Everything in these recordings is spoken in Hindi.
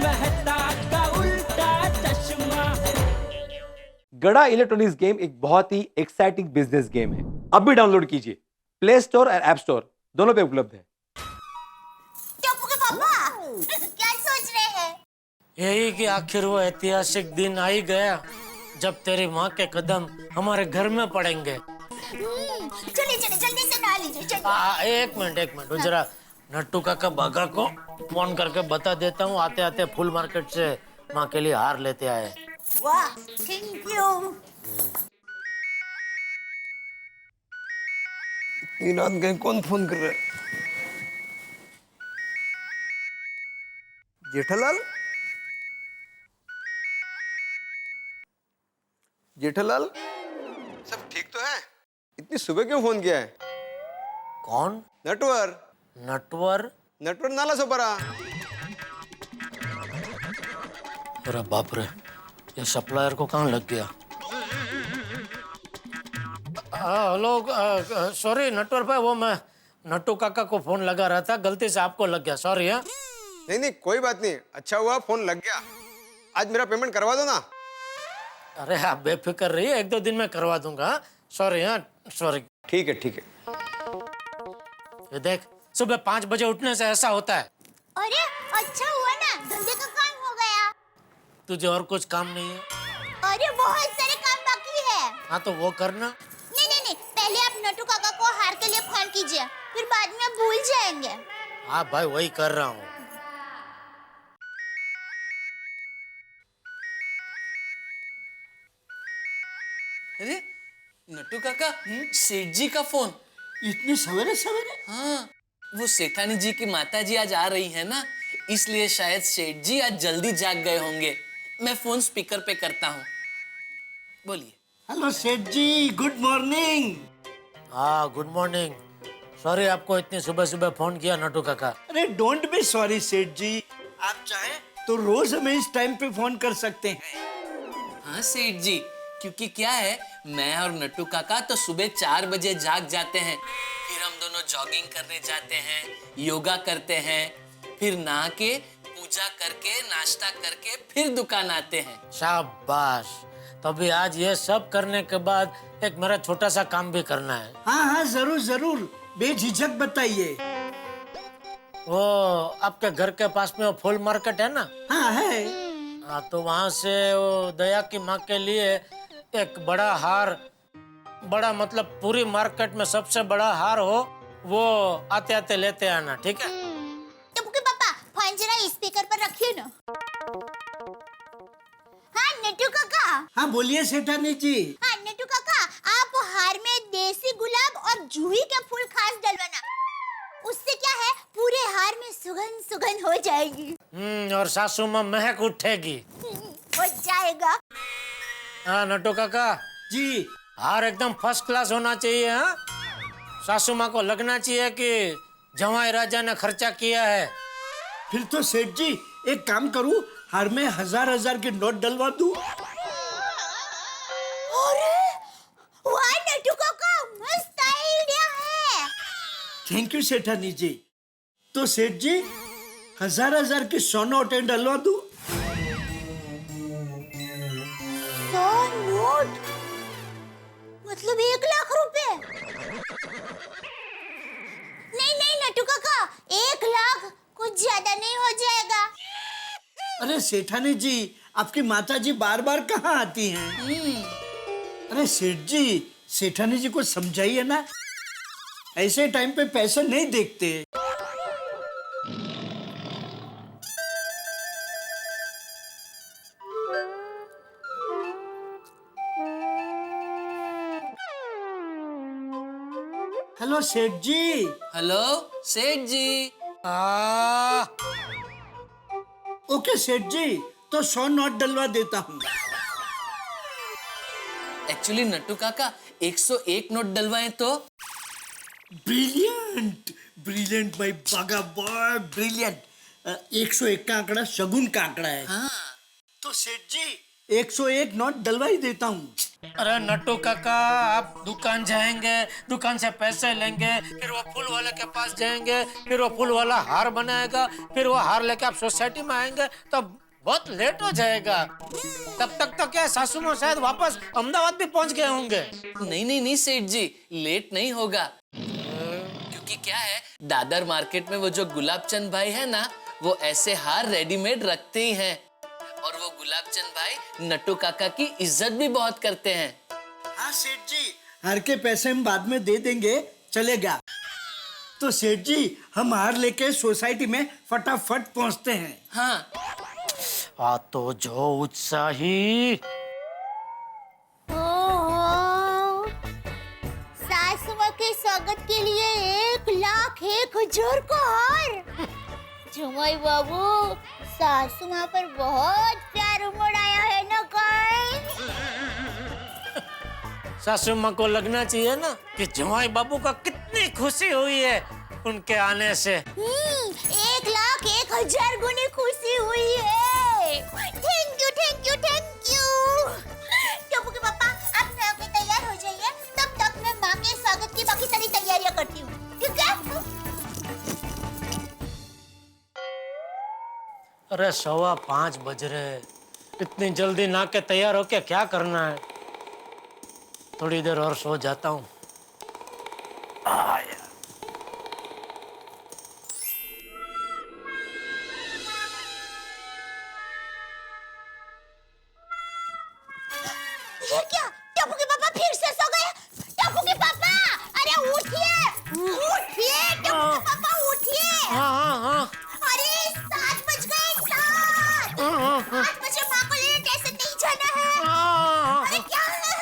मेहता का उल्टा चश्मा। गड़ा इलेक्ट्रॉनिक्स गेम एक बहुत ही एक्साइटिंग बिजनेस गेम है। अब भी डाउनलोड कीजिए, प्ले स्टोर और ऐप स्टोर दोनों पे उपलब्ध है। टप्पू के पापा क्या सोच रहे हैं? यही कि आखिर वो ऐतिहासिक दिन आ ही गया जब तेरी माँ के कदम हमारे घर में पड़ेंगे। चलिए चलिए जल्दी से नहा लीजिए चलिए। एक मिनट जरा नट्टू काका बागा को फोन करके बता देता हूँ, आते आते फुल मार्केट से माँ के लिए हार लेते आए। वाह थैंक यू। इतनी रात गए कौन फोन कर रहा है? जेठालाल? जेठालाल सब ठीक तो है? इतनी सुबह क्यों फोन किया है? कौन? नटवर नटवर नाला सोपारा। अरे बाप रे, ये सप्लायर को कहाँ लग गया? हेलो सॉरी नटवर भाई, वो मैं नट्टू काका को फोन लगा रहा था, गलती से आपको लग गया, सॉरी। है नहीं कोई बात नहीं, अच्छा हुआ फोन लग गया। आज मेरा पेमेंट करवा दो ना। अरे आप बेफिक्र रहिए, एक दो दिन में करवा दूंगा। Sorry sorry. ठीक है। ये देख, सुबह 5 बजे उठने से ऐसा होता है। अरे अच्छा हुआ ना, धंधे का काम हो गया। तुझे और कुछ काम नहीं है? अरे बहुत सारे काम बाकी है। हाँ तो वो करना। नहीं पहले आप नट्टू काका को हार के लिए फोन कीजिए, फिर बाद में भूल जाएंगे। हाँ भाई वही कर रहा हूँ। अरे नट्टू काका, सेठ जी का फोन। इतनी सवेरे सवेरे? हाँ, वो सेठानी जी की माता जी आज आ रही है ना, इसलिए शायद सेठ जी आज जल्दी जाग गए होंगे। मैं फोन स्पीकर पे करता हूँ, बोलिए। हेलो सेठ जी, गुड मॉर्निंग। हाँ गुड मॉर्निंग। सॉरी आपको इतनी सुबह सुबह फोन किया नट्टू काका। अरे डोंट बी सॉरी सेठ जी, आप चाहें तो रोज हमें इस टाइम पे फोन कर सकते हैं। हाँ सेठ जी, क्योंकि क्या है, मैं और नट्टू काका तो सुबह 4 बजे जाग जाते हैं, फिर हम दोनों जॉगिंग करने जाते हैं, योगा करते हैं, फिर नहा के पूजा करके नाश्ता करके फिर दुकान आते हैं। शाबाश। तभी आज ये सब करने के बाद एक मेरा छोटा सा काम भी करना है। हाँ जरूर बेझिझक बताइए। वो आपके घर के पास में वो फुल मार्केट है ना? हाँ है। हाँ तो वहाँ से वो दया की माँ के लिए एक बड़ा हार, बड़ा मतलब पूरी मार्केट में सबसे बड़ा हार हो, वो आते आते लेते आना, ठीक है? टप्पू के पापा फोन जरा स्पीकर पर रखिए ना। हाँ नट्टू काका। हाँ बोलिए सेठानी जी। हाँ नट्टू काका, आप हार में देसी गुलाब और जूही के फूल खास डलवाना, उससे क्या है पूरे हार में सुगंध हो जाएगी। और सासू माँ महक उठेगी। हो जाएगा। हाँ नट्टू काका जी हार एकदम फर्स्ट क्लास होना चाहिए। हाँ सासू माँ को लगना चाहिए कि जवाई राजा ने खर्चा किया है। फिर तो सेठ जी एक काम करूं, हार में 1000 के नोट डलवा दूं। अरे वाह नट्टू काका, मस्त आइडिया है। थैंक यू सेठानी जी। तो सेठ जी 1000 के 100 नोट डलवा दूं। 100 नोट मतलब 1 लाख रुपए? नहीं नट्टू काका, 1 लाख कुछ ज्यादा नहीं हो जाएगा? अरे सेठानी जी, आपकी माता जी बार बार कहाँ आती हैं? अरे सेठ जी, सेठानी जी को समझाइए ना, ऐसे टाइम पे पैसे नहीं देखते। हेलो सेठ जी। हेलो सेठ जी। ओके सेठ जी, तो 100 नोट डलवा देता हूँ। एक्चुअली नट्टू काका 101 नोट डलवाए तो। ब्रिलियंट माय बागा बॉय, ब्रिलियंट। 101 का आंकड़ा शगुन का आंकड़ा है। हाँ तो सेठ जी 101 नोट डलवा ही देता हूँ। अरे नट्टू काका, आप दुकान जाएंगे, दुकान से पैसे लेंगे, फिर वो फूल वाले के पास जाएंगे, फिर वो फूल वाला हार बनाएगा, फिर वो हार लेके आप सोसाइटी में आएंगे, तब बहुत लेट हो जाएगा। तब तक तो क्या सासू माँ शायद वापस अहमदाबाद भी पहुंच गए होंगे। नहीं नहीं नहीं सेठ जी, लेट नहीं होगा। क्योंकि क्या है, दादर मार्केट में वो जो गुलाब चंद भाई है ना, वो ऐसे हार रेडीमेड रखते ही हैं। और वो गुलाब चंद भाई नट्टू काका की इज्जत भी बहुत करते हैं। हाँ सेठ जी, हार के पैसे हम बाद में दे देंगे, चलेगा। तो सेठ जी, हम हार लेके सोसाइटी में फटाफट पहुंचते हैं। हाँ आ तो जो उत्साही। ओहो, सासू माँ के स्वागत के लिए 1,01,000 का हार। जुमाई बाबू, सासू माँ पर बहुत प्यार उमड़ आया है ना काय? सासू माँ को लगना चाहिए ना कि जमाई बाबू का कितनी खुशी हुई है उनके आने से। 1,01,000 गुनी खुशी हुई है। Thank you, thank you, thank you. Tappu के पापा, आप नहा के तैयार हो जाइए, तब तक मैं माँ के स्वागत की बाकी सारी तैयारियां करती हूँ, ठीक है? अरे 5:15 बज रहे, इतनी जल्दी नहा के तैयार होके क्या करना है? थोड़ी देर और सो जाता हूँ। ये क्या? टप्पू के पापा फिर से सो गए? टप्पू के पापा, अरे उठिए, उठिए, टप्पू के पापा उठिए। हाँ। अरे 7 बज गए, 7। 8 बजे माँ को लेने स्टेशन नहीं जाना है। अरे क्या है?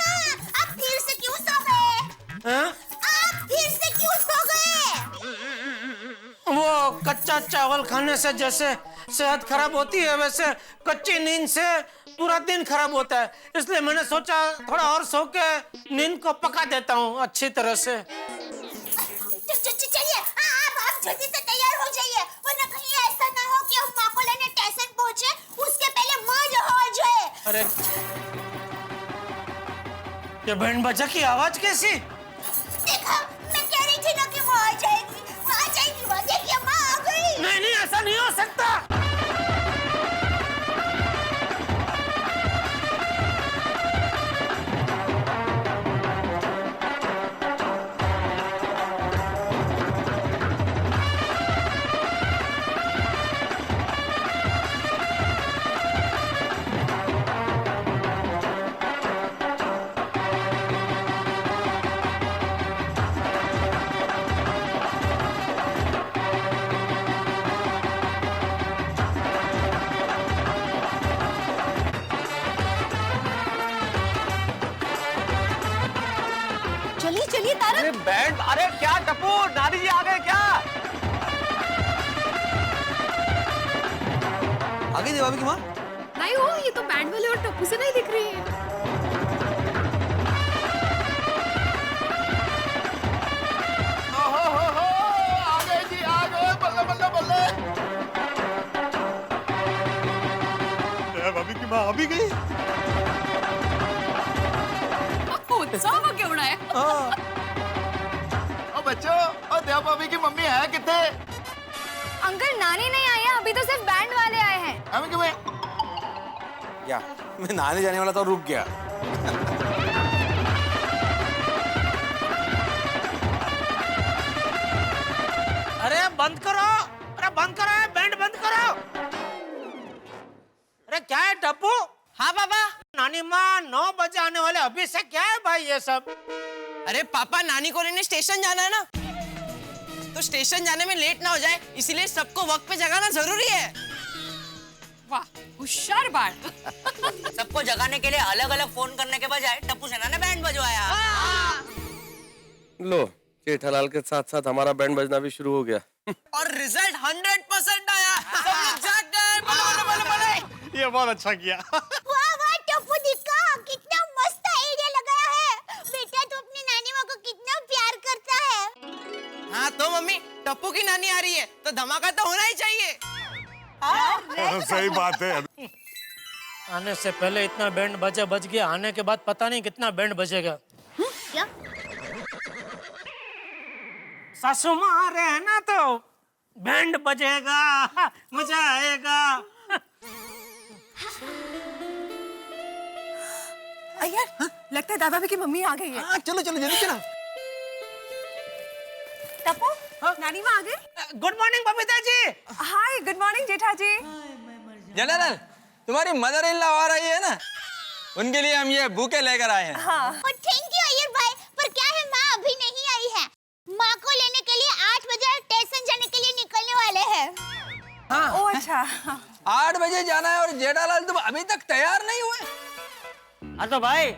आप फिर से क्यों सो गए? हाँ? आप फिर से क्यों सो गए? वो कच्चा चावल खाने से जैसे सेहत खराब होती है, वैसे कच्ची नींद से पूरा दिन खराब होता है, इसलिए मैंने सोचा थोड़ा और सो के नींद को पका देता हूँ अच्छी तरह से। चलिए, आप जल्दी से तैयार हो जाइए, वरना कहीं ऐसा ना हो कि हम माँ को लेने स्टेशन पहुँचे, उसके पहले माँ यहाँ आ जाए। अरे ये बैंड बाजा की आवाज कैसी? देखा, मैं कह रही थी ना कि वो आ जाएगी, वो देखिए माँ आ गई। नहीं, ऐसा नहीं हो सकता। चलिए तारक। अरे बैंड, अरे क्या टप्पू, नानी जी आ गए क्या? आ गई भाभी की माँ? नहीं हो, ये तो बैंड वाले और टप्पू से नहीं दिख रही है। आ गए जी, आ गए, बल्ले बल्ले बल्ले। भाभी की माँ आ भी गई। उत्साह हो क्यों रहा है? ओ बच्चों, ओ देव भाभी की मम्मी है कितने? अंकल, नानी नहीं आई है, अभी तो सिर्फ बैंड वाले आए हैं। हमें क्यों? क्या मैं नहाने जाने वाला था और रुक गया। अरे बंद करो, अरे बंद करो, बैंड बंद करो। अरे क्या है टप्पू? हाँ पापा। नानी माँ 9 बजे आने वाले, अभी से क्या है भाई ये सब? अरे पापा, नानी को लेने स्टेशन जाना है ना, तो स्टेशन जाने में लेट ना हो जाए, इसीलिए सबको वक्त पे जगाना जरूरी है। वाह, होशियार बाढ़। सबको जगाने के लिए अलग अलग फोन करने के बजाय टप्पू सेना ने बैंड बजवाया। लो, जेठालाल के साथ साथ हमारा बैंड बजना भी शुरू हो गया। और रिजल्ट 100% आया। सब लोग जाग गए। बोले। ये बहुत अच्छा किया। वाह वाह टप्पू दिक्का, कितना मस्त आइडिया लगाया है। बेटा तो अपनी नानी माँ को कितना प्यार करता है। हाँ तो मम्मी, टप्पू की नानी आ रही है तो धमाका तो होना ही चाहिए। सही बात है। आने से पहले इतना बैंड बजे बज गया, आने के बाद पता नहीं कितना बैंड बजेगा। क्या? सासू माँ रहना तो बैंड बजेगा, मजा आएगा। यार लगता है दादा भाभी की मम्मी आ गई है। हाँ चलो चलो जल्दी चलो। टप्पू, नानी माँ आ गई। Good morning Babita ji. हाय, गुड मॉर्निंग जेठा जी। जनरल, तुम्हारी मदर इन लॉ आ रही है ना, उनके लिए हम ये बुके लेकर आए हैं। हाँ। थैंक यू अय्यर भाई, पर क्या है माँ अभी नहीं आई है। माँ को लेने के लिए 8 बजे स्टेशन जाने के लिए निकलने वाले हैं। ओह अच्छा। 8 बजे जाना है और जेठालाल तुम अभी तक तैयार नहीं हुए? हाँ तो भाई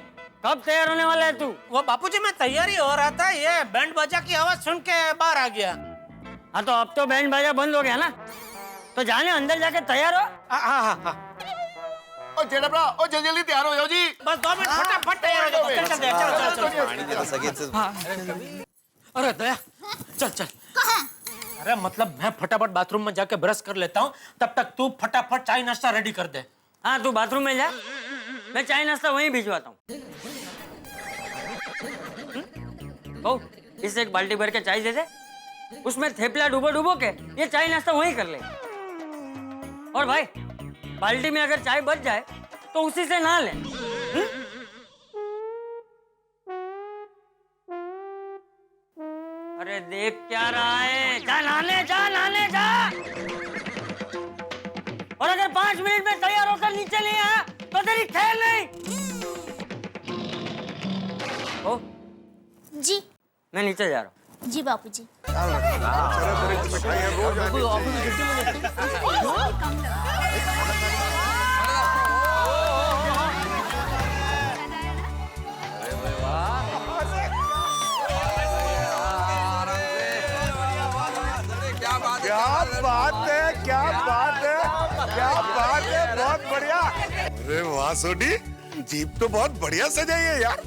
कब तैयार होने वाला है तू? वो बापूजी मैं तैयारी हो रहा था, ये बैंड बाजा की आवाज सुन के बाहर आ गया। हाँ तो अब तो बैंड बाजा बंद हो गया ना, तो जाने अंदर जाके तैयार हो। हाँ। ओ जेठा भरा, ओ जल्दी जल्दी तैयार हो जाओ जी। बस 2 मिनट फटाफट तैयार हो जाओ। चल। अरे दया, चल। कहाँ? अरे मतलब मैं फटाफट बाथरूम में जाके ब्रश कर लेता हूँ, तब तक तू फटाफट चाय नाश्ता रेडी कर दे। हाँ तू बाथरूम में जा, मैं चाय नाश्ता वहीं भिजवाता हूँ। इससे एक बाल्टी भर के चाय दे दे, उसमें थेपला डुबो के ये चाय नाश्ता वहीं कर ले। और भाई बाल्टी में अगर चाय बच जाए तो उसी से नहा ले। अरे देख क्या रहा है, जा नहाने जा। और अगर 5 मिनट में तैयार होकर नीचे नहीं आया तो तेरी खैर नहीं। ओ जी मैं नीचे जा रहा हूँ। जी बापूजी। बहुत बढ़िया। अरे वाह सोडी, जीप तो बहुत बढ़िया सजाई है यार।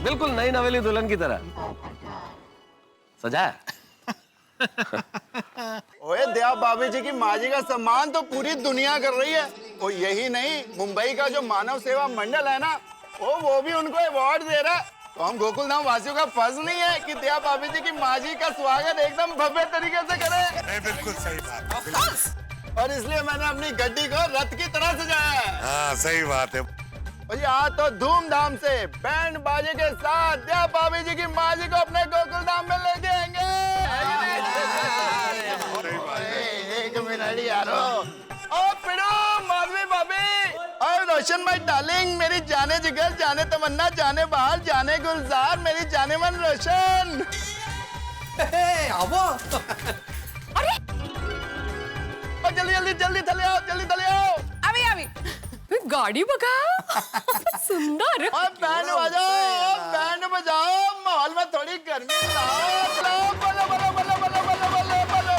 बिल्कुल नई नवेली दुल्हन की तरह सजाया। ओए दया भाभी जी की माँ जी का सम्मान तो पूरी दुनिया कर रही है। और यही नहीं, मुंबई का जो मानव सेवा मंडल है ना, वो भी उनको अवार्ड दे रहा है। तो हम गोकुल धाम वासियों का फर्ज नहीं है कि दया भाभी जी की माँ जी का स्वागत एकदम भव्य तरीके से करें। बिल्कुल सही बात। और इसलिए मैंने अपनी गड्डी को रथ की तरह सजाया है। हाँ सही बात है। और आज तो धूमधाम से बैंड बाजे के साथ दया भाभी जी की माँ जी को अपने गोकुल धाम में लेके आएंगे। एक मिनट यारो। ओ पिड़ो, माधवी भाभी और रोशन भाई डार्लिंग, मेरी जाने जिगर, जाने तमन्ना, जाने बहार, जाने गुलजार, मेरी जाने मन रोशन। जल्दी थले आओ। अभी गाड़ी बगा। सुंदर। और बैंड बजाओ, माहौल में थोड़ी गर्मी लाओ। बोलो।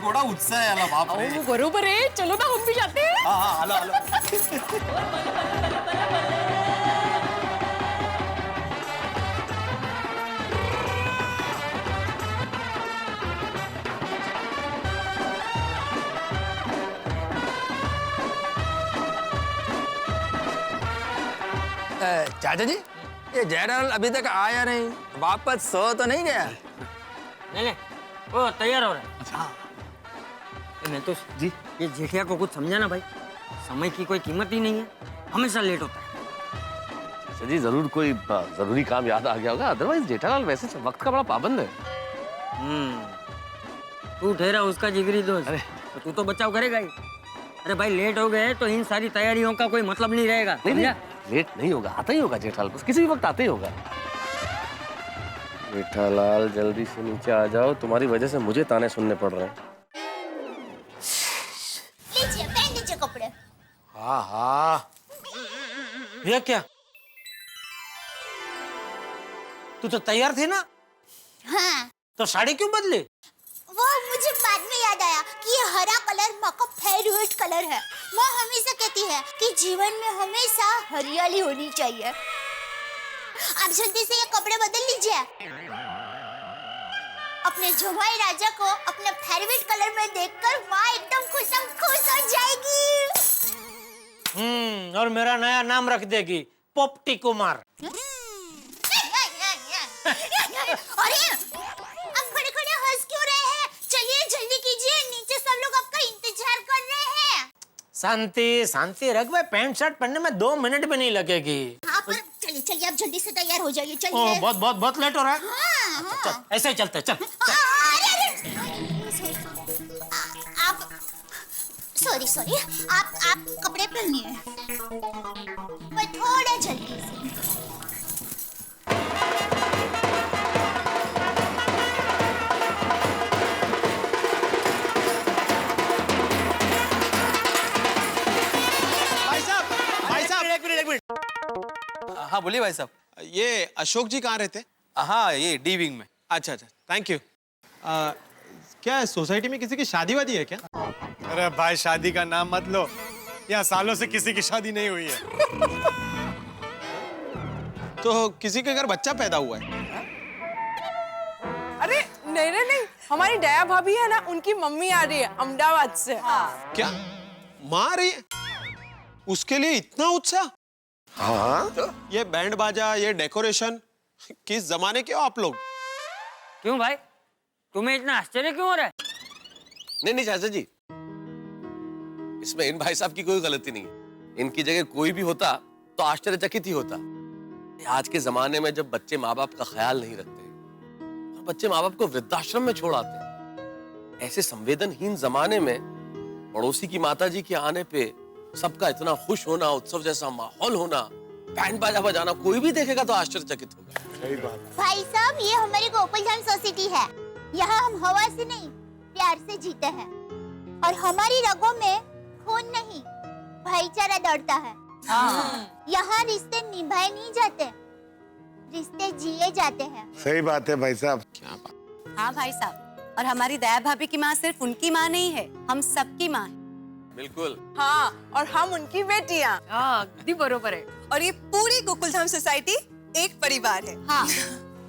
थोड़ा उत्साह है आला बाप रे। बरोबर है, चलो ना हम भी जाते हैं। हाँ आला। चाचा जी, ये जेठालाल अभी तक आया नहीं, वापस सो तो नहीं गया? नहीं वो तैयार हो रहा है। अच्छा। मैं तो जी ये जेठिया को कुछ समझा ना भाई, समय की कोई कीमत ही नहीं है, हमेशा लेट होता है। अच्छा जी, जरूर कोई जरूरी काम याद आ गया होगा, अदरवाइज जेठालाल वैसे वक्त का बड़ा पाबंद है। तू ठहरा उसका जिगरी दोस्त, तो तू तो बचाव करेगा ही। अरे भाई लेट हो गए तो इन सारी तैयारियों का कोई मतलब नहीं रहेगा। नहीं लेट नहीं होगा, आता ही होगा जेठालाल, बस किसी भी वक्त आते ही होगा। जेठालाल जल्दी से नीचे आ जाओ, तुम्हारी वजह से मुझे ताने सुनने पड़ रहे हैं। लीजिए, पहन लीजिए कपड़े। हाँ ये क्या, तू तो तैयार थी ना? हाँ। तो साड़ी क्यों बदली? वो मुझे बाद में याद आया कि ये हरा कलर माँ का फेवरेट कलर है। माँ हमेशा कहती है कि जीवन में हमेशा हरियाली होनी चाहिए। आप जल्दी से ये कपड़े बदल लीजिए। अपने जमाई राजा को अपने फेवरेट कलर में देखकर माँ एकदम खुश हो जाएगी। और मेरा नया नाम रख देगी, पोपटी कुमार। अरे आप खड़े-खड़े हंस क्यों रहे हैं? चलिए जल्दी कीजिए, नीचे सब लोग आपका इंतजार कर रहे हैं। शांति शांति रख भाई, पैंट शर्ट पहनने में 2 मिनट भी नहीं लगेगी। हाँ पर चलिए आप जल्दी से तैयार हो जाइए। ओ, चलिए। बहुत लेट हो रहा है। हाँ। चल, ऐसे ही चलते चल। अरे आप सॉरी आप कपड़े पहनिए। मैं थोड़ा जल्दी से। एक मिनट। हाँ बोलिए भाई साहब। ये अशोक जी कहाँ रहते? हाँ ये डी विंग में। अच्छा थैंक यू। क्या सोसाइटी में किसी की शादी वादी है क्या? अरे भाई शादी का नाम मत लो, यहाँ सालों से किसी की शादी नहीं हुई है। तो किसी के घर बच्चा पैदा हुआ है? अरे नहीं, हमारी दया भाभी है ना, उनकी मम्मी आ रही है अहमदाबाद से। क्या माँ आ रही है? उसके लिए इतना उत्साह? हाँ ये बैंड बाजा, ये डेकोरेशन, किस जमाने के हो आप लोग? क्यों भाई, तुम्हें इतना आश्चर्य क्यों हो रहा है? नहीं चाचा जी, इसमें इन भाई साहब की कोई गलती नहीं है। इनकी जगह कोई भी होता तो आश्चर्यचकित ही होता। आज के जमाने में जब बच्चे माँ बाप का ख्याल नहीं रखते और बच्चे माँ बाप को वृद्धाश्रम में छोड़ आते हैं, ऐसे संवेदनहीन जमाने में पड़ोसी की माता जी के आने पे सबका इतना खुश होना, उत्सव जैसा माहौल होना, बैंड बाजा बजाना, कोई भी देखेगा तो आश्चर्यचकित होगा। सही बात। भाई साहब, ये हमारी गोकुलधाम सोसाइटी है। यहाँ हम हवा से नहीं, प्यार से जीते हैं और हमारी रगों में खून नहीं, भाईचारा दौड़ता है। यहाँ रिश्ते निभाए नहीं जाते, रिश्ते जिए जाते हैं। सही बात है भाई साहब। क्या बात। हाँ भाई साहब, और हमारी दया भाभी की माँ सिर्फ उनकी माँ नहीं है, हम सबकी माँ है। बिल्कुल। हाँ, और हम उनकी बेटियाँ। अगदी बरोबर है। और ये पूरी गोकुलधाम सोसाइटी एक परिवार है। हाँ।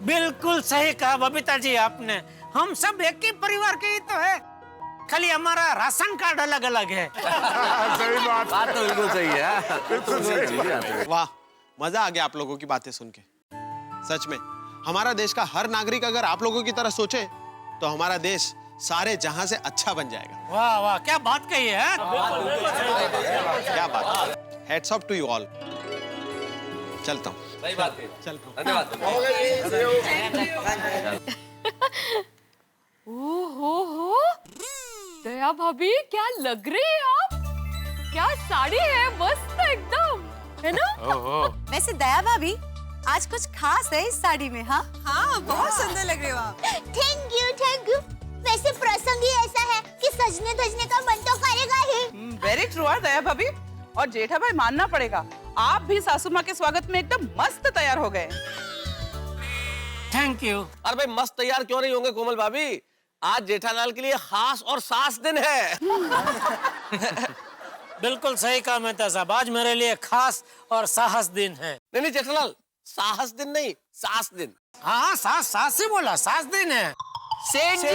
बिल्कुल सही कहा बबीता जी आपने, हम सब एक ही परिवार के ही तो है, खाली हमारा राशन कार्ड अलग अलग है। सही बात तो बिल्कुल सही है। बिल्कुल सही। वाह, मजा आ गया आप लोगों की बातें सुन के। सच में हमारा देश का हर नागरिक अगर आप लोगों की तरह सोचे तो हमारा देश सारे जहां से अच्छा बन जाएगा। वाह वाह, क्या बात कही है। क्या बात। Heads off to you all. चलता हूँ। सही बात है। चलता हूँ। धन्यवाद। ओहो, दया भाभी क्या लग रही है आप, क्या साड़ी है, मस्त एकदम, है ना? वैसे दया भाभी आज कुछ खास है इस साड़ी में। हाँ बहुत सुंदर लग रहे हो आप। Thank you. वैसे प्रसंग ही ऐसा है कि सजने धजने का मन तो करेगा ही। वेरी ट्रू है दया भाभी। और जेठा भाई मानना पड़ेगा, आप भी सासू माँ के स्वागत में एकदम मस्त तैयार हो गए। Thank you. अरे भाई मस्त तैयार क्यों नहीं होंगे कोमल भाभी, आज जेठालाल के लिए खास और सास दिन है। बिल्कुल सही कहा मेहता साहब, आज मेरे लिए खास और साहस दिन है। नहीं जेठालाल, साहस दिन नहीं, सास दिन। हाँ, सास ही बोला, सास दिन है। सेठ जी,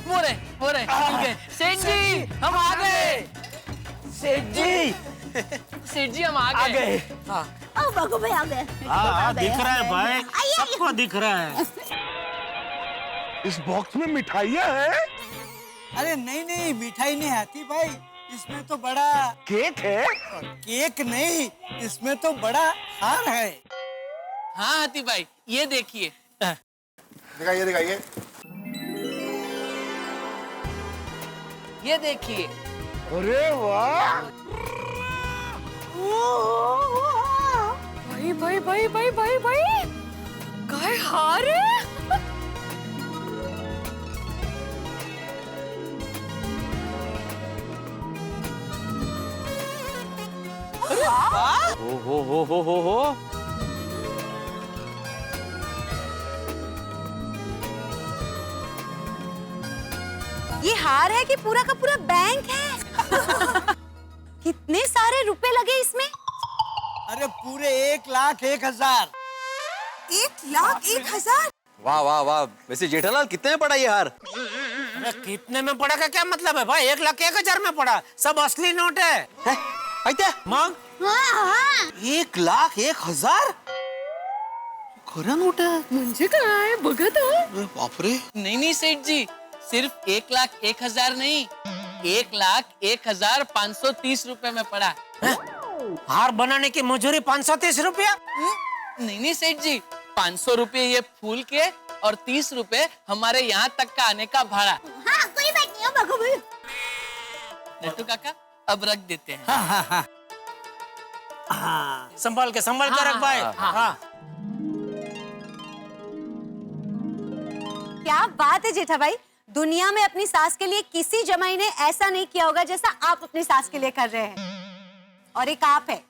वो रहे, सेठ जी हम आ गए। सेठ जी हम आ गए। ओ बाबू भाई आ गए। हाँ, दिख रहा है भाई, सबको दिख रहा है। इस बॉक्स में मिठाइयाँ हैं? अरे नहीं, मिठाई नहीं आती भाई, इसमें तो बड़ा केक है। केक नहीं, इसमें तो बड़ा हार है। हाँ हाथी भाई, ये देखिए। दिखाइए। ये देखिए। अरे वाह। भाई, काय हार है? हो। ये हार है कि पूरा का पूरा बैंक है? कितने सारे रुपए लगे इसमें? अरे पूरे 1,01,000। 1,01,000? वाह वाह वाह। वैसे जेठालाल कितने में पड़ा ये हार? अरे कितने में पड़ा का क्या मतलब है भाई? 1,01,000 में पड़ा। सब असली नोट है। मांग। हाँ। 1,01,000? खरा नोट है? मुझे कहाँ है बघत है? बाप रे। नहीं सेठ जी, सिर्फ 1,01,000 नहीं, 1,01,530 रुपए में पड़ा। हार बनाने की मजूरी 530 रुपया? नहीं सेठ जी, 500 रुपए ये फूल के और 30 रुपए हमारे यहाँ तक का आने का भाड़ा। हाँ, कोई बात नहीं हो बघू भाई। नट्टू काका अब रख देते हैं। संभाल के रख भाई। हाँ। क्या बात है जेठा भाई, दुनिया में अपनी सास के लिए किसी जमाई ने ऐसा नहीं किया होगा जैसा आप अपनी सास के लिए कर रहे हैं। और एक आप है,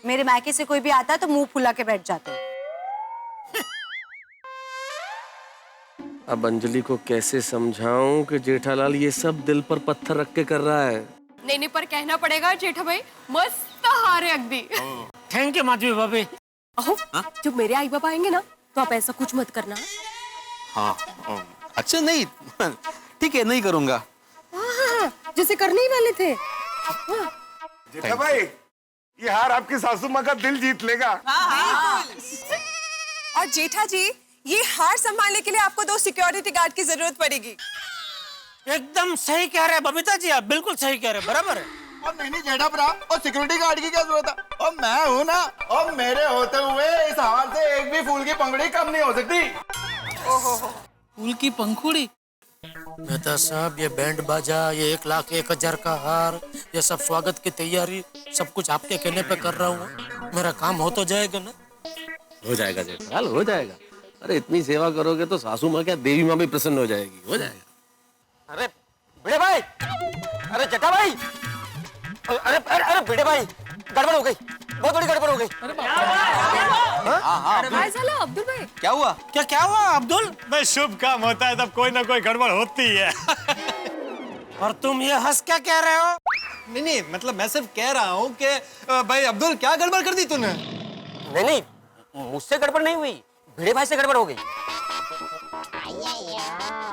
मेरे मायके से कोई भी आता है तो मुंह फुला के बैठ जाते हैं। अब अंजलि को कैसे समझाऊं कि जेठालाल ये सब दिल पर पत्थर रख के कर रहा है? नहीं पर कहना पड़ेगा जेठा भाई, मस्त हार है अगदी। थैंक यू माधवी भाभी। जब मेरे आई बाबा आएंगे ना तो आप ऐसा कुछ मत करना। हाँ, अच्छा नहीं, ठीक है, नहीं करूंगा। जैसे करने ही वाले थे। जेठा भाई, ये हार आपकी सासू माँ का दिल जीत लेगा। और जेठा जी, ये हार संभालने के लिए आपको 2 सिक्योरिटी गार्ड की जरूरत पड़ेगी। एकदम सही कह रहे हैं बबीता जी, आप बिल्कुल सही कह रहे हैं, बराबर है। और नहीं जेठा भरा, और सिक्योरिटी गार्ड की क्या जरूरत है? और मैं हूँ ना, और मेरे होते हुए इस हार से एक भी फूल की पंखुड़ी कम नहीं हो सकती। फूल की पंखुड़ी? मेहता साहब, ये बैंड बाजा, ये 1,01,000 का हार, ये सब स्वागत की तैयारी, सब कुछ आपके कहने पे कर रहा हूँ। मेरा काम हो तो जाएगा ना? हो जाएगा जेठालाल, हो जाएगा। अरे इतनी सेवा करोगे तो सासू माँ क्या देवी माँ भी प्रसन्न हो जाएगी। हो जाएगा। अरे भिड़े भाई, अरे जेठा भाई, अरे भिड़े भाई, गड़बड़ हो गई, बहुत बड़ी गड़बड़ हो गई। भाई साला अब्दुल भाई, क्या हुआ? क्या हुआ अब्दुल? भाई शुभ काम होता है तब कोई ना कोई गड़बड़ होती है। और तुम ये हंस क्या कह रहे हो? नहीं, मतलब मैं सिर्फ कह रहा हूँ कि भाई अब्दुल, क्या गड़बड़ कर दी तूने? नहीं, मुझसे गड़बड़ नहीं हुई, भिड़े भाई से गड़बड़ हो गई।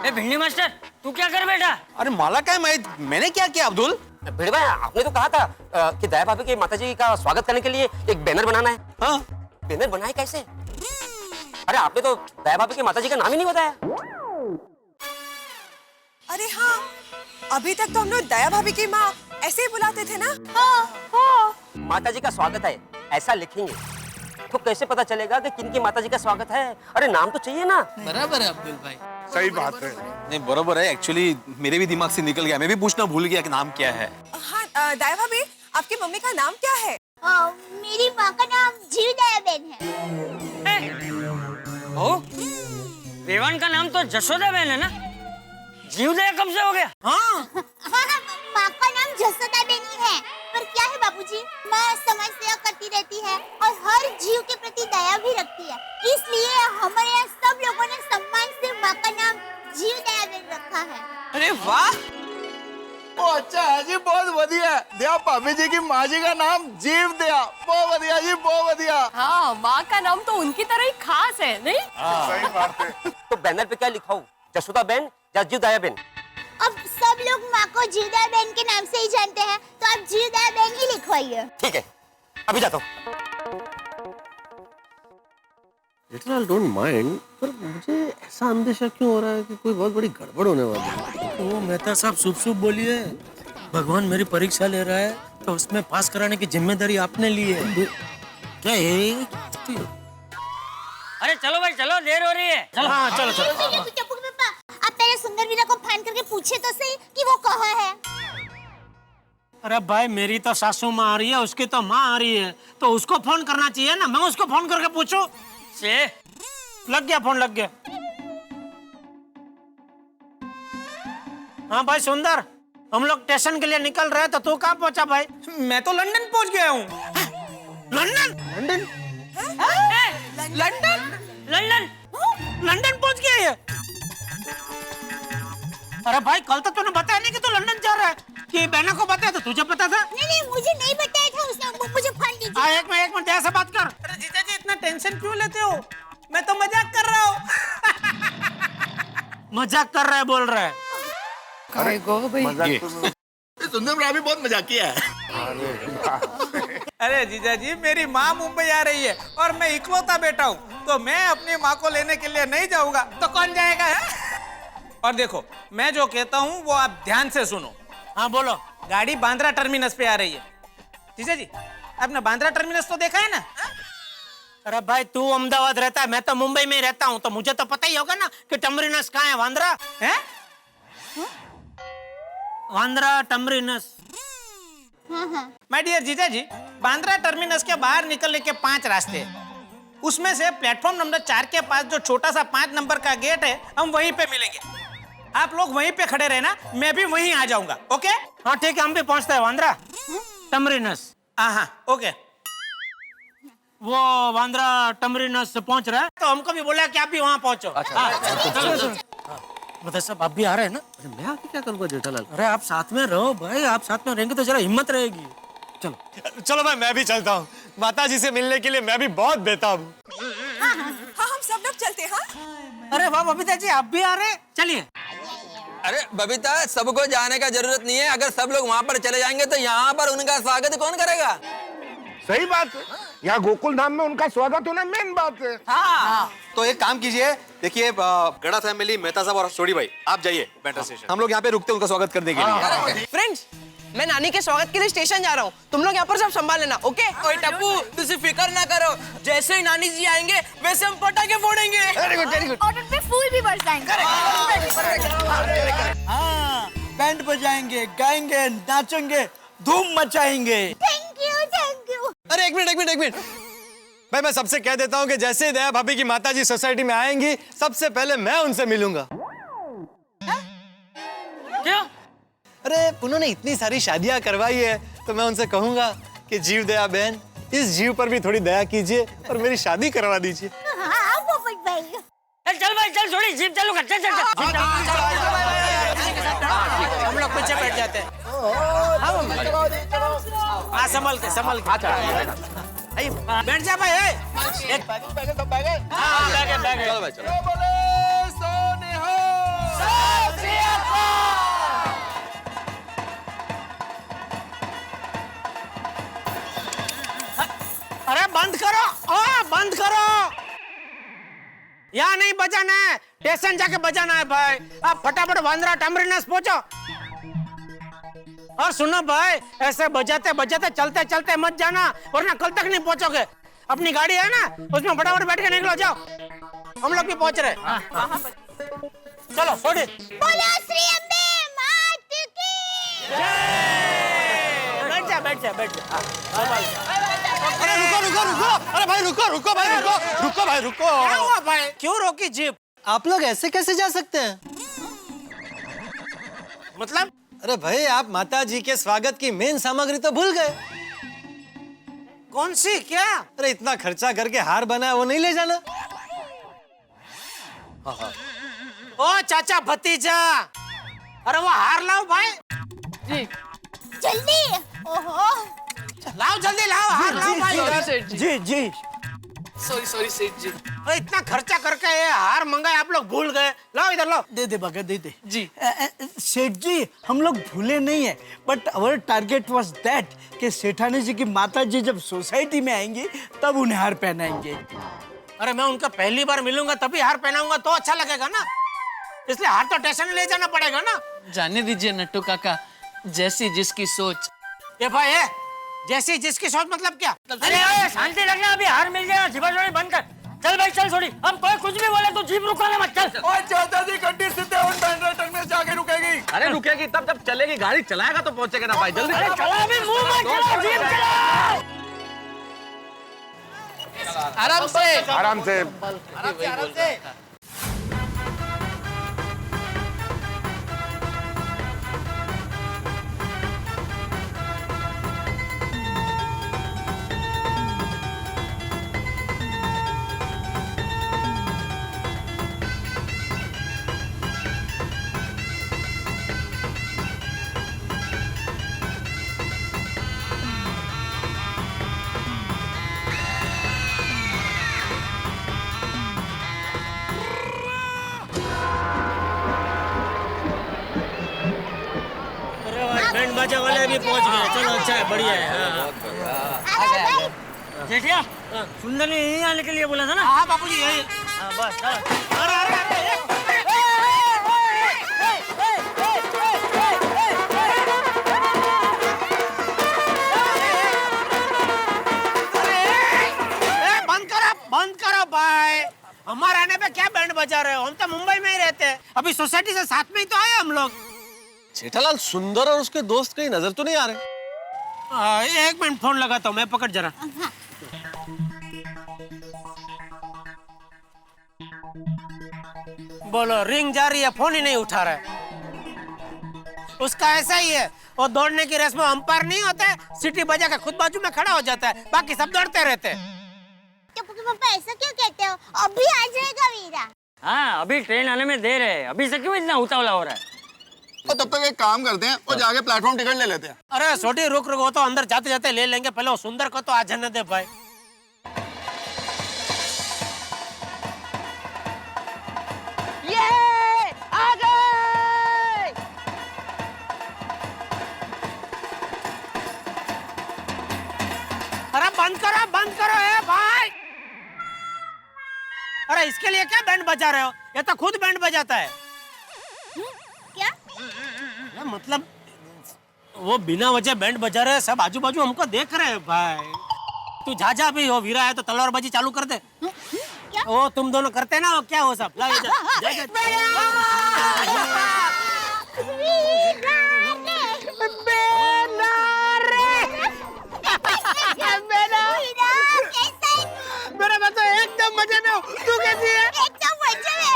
भिंडी मास्टर, तू क्या कर बैठा? अरे माला क्या है, मैंने क्या किया अब्दुल? भिड़े भाई, आपने तो कहा था कि दया भाभी की माताजी का स्वागत करने के लिए एक बैनर बनाना है। हाँ? बैनर बनाए कैसे? अरे आपने तो दया भाभी की माताजी का नाम ही नहीं बताया। अरे हाँ, अभी तक तो हम लोग दया भाभी की माँ ऐसे ही बुलाते थे ना। माताजी का स्वागत है ऐसा लिखेंगे तो कैसे पता चलेगा कि किनकी माताजी का स्वागत है? अरे नाम तो चाहिए ना। बराबर है अब्दुल भाई। सही बात है। नहीं बराबर है, एक्चुअली मेरे भी दिमाग से निकल गया, मैं भी पूछना भूल गया कि नाम क्या है। हाँ दया भाभी, आपकी मम्मी का नाम क्या है? मेरी माँ का नाम जीव दया बेन है। रेवान का नाम तो जसोदा बेन है ना? जीवदया कब से हो गया? हाँ, माँ का नाम जसोदा बेन ही है, पर क्या है बाबूजी, माँ समाज सेवा करती रहती है और हर जीव के प्रति दया भी रखती है, इसलिए हमारे यहाँ सब लोगों ने सम्मान से माँ का नाम जीव दया बेन रखा है। अरे वाह, ओ अच्छा है जी, बहुत बढ़िया। दया भाभी जी की माँ जी का नाम जीव दया, बहुत बढ़िया जी, बहुत बढ़िया। हाँ, माँ का नाम तो उनकी तरह ही खास है, नहीं? सही बात है। तो बैनर पे क्या लिखा हो, जसोदा बेन या जीव दया बेन? अब सब लोग माँ को जीव दया बेन के नाम से ही जानते हैं, तो आप जीव दया बेन ही लिखवाइए। ठीक है, अभी जाता हूँ। जेठालाल डोंट माइंड, पर मुझे ऐसा अंदेशा क्यों हो रहा है कि कोई बहुत बड़ी गड़बड़ होने वाली है? ओ मेहता साहब, शुभ शुभ बोलिए। भगवान मेरी परीक्षा ले रहा है तो उसमें पास कराने की जिम्मेदारी आपने ली है। क्या है? अरे चलो भाई चलो, देर हो रही है। चलो। हाँ चलो चलो। पापा, आप पहले सुंदर वीरा को फोन करके पूछे तो सही कि वो कहाँ है। अरे भाई, मेरी तो सासू माँ आ रही है, उसकी तो माँ आ रही है, तो उसको फोन करना चाहिए ना। मैं उसको फोन करके पूछूं? से लग गया फोन, लग गया। हाँ भाई सुंदर, हम लोग स्टेशन के लिए निकल रहे हैं तो तू कहाँ पहुंचा भाई? मैं तो लंदन पहुंच गया हूँ। London? London? London? London? London पहुंच गया ये? अरे भाई कल तो तूने बताया नहीं कि तू लंदन जा रहा है, कि बहना को बताया तो तुझे पता था? नहीं मुझे नहीं बताया था उसने, मुझे फोन कीजिए। एक मिनट ऐसे बात कर। अरे जीजा जी इतना टेंशन क्यों लेते हो? मैं तो मजाक कर रहा हूँ। मजाक कर रहा है बोल रहा है। सुंदर रावी बहुत मजाक किया है। अरे जीजा जी मेरी माँ मुंबई आ रही है और मैं इकलौता बेटा हूँ, तो मैं अपनी माँ को लेने के लिए नहीं जाऊंगा तो कौन जाएगा है? और देखो मैं जो कहता हूँ वो आप ध्यान से सुनो। हाँ बोलो। गाड़ी बांद्रा टर्मिनस पे आ रही है। जीजा जी आपने बांद्रा टर्मिनस तो देखा है ना? अरे भाई तू अहमदाबाद रहता है, मैं तो मुंबई में रहता हूँ, तो मुझे तो पता ही होगा ना कि टर्मिनस कहाँ है। बांद्रा है? बांद्रा टर्मिनस। माय डियर जीजा जी, बांद्रा टर्मिनस के बाहर निकलने के 5 रास्ते हैं। उसमें से प्लेटफॉर्म नंबर 4 के पास जो छोटा सा 5 नंबर का गेट है, हम वहीं पे मिलेंगे। आप लोग वहीं पे खड़े रहना, मैं भी वहीं आ जाऊंगा। ओके? हाँ ठीक है, हम भी पहुंचते हैं बांद्रा टर्मिनस। हाँ ओके। वो बांद्रा टर्मिनस से पहुंच रहा है तो हमको भी बोला कि आप भी वहाँ पहुंचो। मतलब सब आप भी आ रहे हैं ना? मैं आके क्या करूंगा जेठालाल? अरे आप साथ में रहो भाई, आप साथ में रहेंगे तो जरा हिम्मत रहेगी। चलो चलो भाई मैं भी चलता हूँ, माता जी से मिलने के लिए मैं भी बहुत बेताब हूँ। हाँ हम सब लोग चलते हैं। हाँ अरे वाह बबीता जी आप भी आ रहे हैं, चलिए। अरे बबीता सबको जाने का जरूरत नहीं है, अगर सब लोग वहाँ पर चले जाएंगे तो यहाँ पर उनका स्वागत कौन करेगा? सही बात है, यहाँ गोकुल धाम में उनका स्वागत होना मेन बात है। हाँ। तो एक काम कीजिए, देखिए गड़ा फैमिली, मेहता साहब और छोड़ी भाई आप जाइए मेट्रो स्टेशन, हम लोग यहाँ पे रुकते उनका स्वागत करने के लिए। फ्रेंड्स मैं नानी के स्वागत के लिए स्टेशन जा रहा हूँ, तुम लोग यहाँ पर सब संभाल लेना। ओके? ओए टप्पू तुझे फिक्र ना करो, जैसे ही नानी जी आएंगे वैसे हम पटाखे फोड़ेंगे। और उन पे फूल भी बरसाएंगे। हाँ बैंड बजाएंगे, गाएंगे, नाचेंगे, धूम मचाएंगे। Thank you. अरे एक मिनट भाई, मैं सबसे कह देता हूँ कि जैसे ही दया भाभी की माताजी सोसाइटी में आएंगी सबसे पहले मैं उनसे मिलूंगा। क्यों? अरे उन्होंने इतनी सारी शादियां करवाई है तो मैं उनसे कहूंगा कि जीव दया बहन, इस जीव पर भी थोड़ी दया कीजिए और मेरी शादी करवा दीजिए। हाँ पोपट भाई। चल भाई चल, छोड़ी जीप चलूंगा। चल हम लोग पीछे बैठ जाते हैं। हाँ संभल के बैठ जा भाई। चलो भाई चलो। अरे बंद करो। यहाँ नहीं बजाना है, स्टेशन जाके बजाना है भाई। आप फटाफट बांद्रा टर्मिनस पहुंचो। और सुनो भाई, ऐसे बजाते चलते मत जाना, वरना कल तक नहीं पहुंचोगे। अपनी गाड़ी है ना, उसमें फटाफट बैठ के निकलो, जाओ। हम लोग भी पहुंच रहे। चलो छोड़ी। बोलो श्री अम्बे मात की। बैठ जा। अरे रुको भाई, क्या हुआ भाई? क्यों रोकी जीप? आप लोग ऐसे कैसे जा सकते हैं? मतलब? अरे भाई आप माता जी के स्वागत की मेन सामग्री तो भूल गए। कौन सी? क्या? अरे इतना खर्चा करके हार बना है, वो नहीं ले जाना? ओ चाचा भतीजा, अरे वो हार लाओ भाई। जी जल्दी। ओहो लाओ जल्दी लाओ, हार लाओ भाई। जी सॉरी सेठ जी। अरे इतना खर्चा करके ये हार मंगाए, आप लोग भूल गए। लाओ इधर लाओ। दे भगत दे। जी सेठ जी हम लोग भूले नहीं है, but our target was that कि सेठानी जी की माता जी जब सोसाइटी में आएंगी तब उन्हें हार पहनाएंगे। अरे मैं उनका पहली बार मिलूंगा तभी हार पहनाऊंगा तो अच्छा लगेगा ना, इसलिए हार तो स्टेशन ले जाना पड़ेगा ना। जाने दीजिए नट्टू काका, जैसी जिसकी सोच। ये भाई है जैसी जिसकी सोच मतलब क्या? अरे शांति रखना, अभी हार मिल जाएगा। जीप बंद कर। चल भाई चल, छोड़ी। हम कोई कुछ भी बोले तो जीप रुकाना मत। चल। और चाचा जी गड्डी सीधे उन बांद्रा टर्मिनस जाके रुकेगी। अरे रुकेगी तब जब चलेगी, गाड़ी चलाएगा तो पहुंचेगा ना भाई, जल्दी। अरे चला भी, मुंह मत चला, जीप चला। आराम से। बैंड बाजा वाले भी पहुंच गए। चलो अच्छा है, बढ़िया है। हाँ। जेठिया सुंदर ने यहीं आने के लिए बोला था ना? हाँ बाबूजी यही। हाँ बस चलो। बंद करो भाई, हमारे आने पे क्या बैंड बजा रहे हो? हम तो मुंबई में ही रहते हैं, अभी सोसाइटी से साथ में ही तो आए हम लोग। जेठालाल, सुंदर और उसके दोस्त कहीं नजर तो नहीं आ रहे? एक मिनट फोन लगाता हूँ मैं, पकड़ जरा। बोलो, रिंग जा रही है, फोन ही नहीं उठा रहा है। उसका ऐसा ही है, वो दौड़ने की रेस में अंपायर नहीं होते, सीटी बजा के खुद बाजू में खड़ा हो जाता है, बाकी सब दौड़ते रहते हैं। पापा ऐसा क्यों कहते हो? अभी आ जाएगा वीरा। हाँ अभी ट्रेन आने में देर है, अभी से क्यों इतना उतावला हो रहा है? और तब तक एक काम करते हैं, वो जाके प्लेटफॉर्म टिकट ले लेते हैं। अरे छोटी रुक रुक, वो तो अंदर जाते जाते ले लेंगे, पहले वो सुंदर को तो आ जाने दे भाई। ये आ गए। अरे बंद करो ए भाई। अरे इसके लिए क्या बैंड बजा रहे हो? ये तो खुद बैंड बजाता है। क्या? मतलब वो बिना वजह बैंड बजा रहे हैं, सब आजू बाजू हमको देख रहे हैं भाई। तू जा भी हो, वीरा है तो तलवारबाजी चालू कर दे। वो तुम दोनों करते ना, वो क्या हो सब? जा, जा, जा, मेरा मैं तो एकदम मजे में हूँ, तू कैसी है? एकदम मजे में।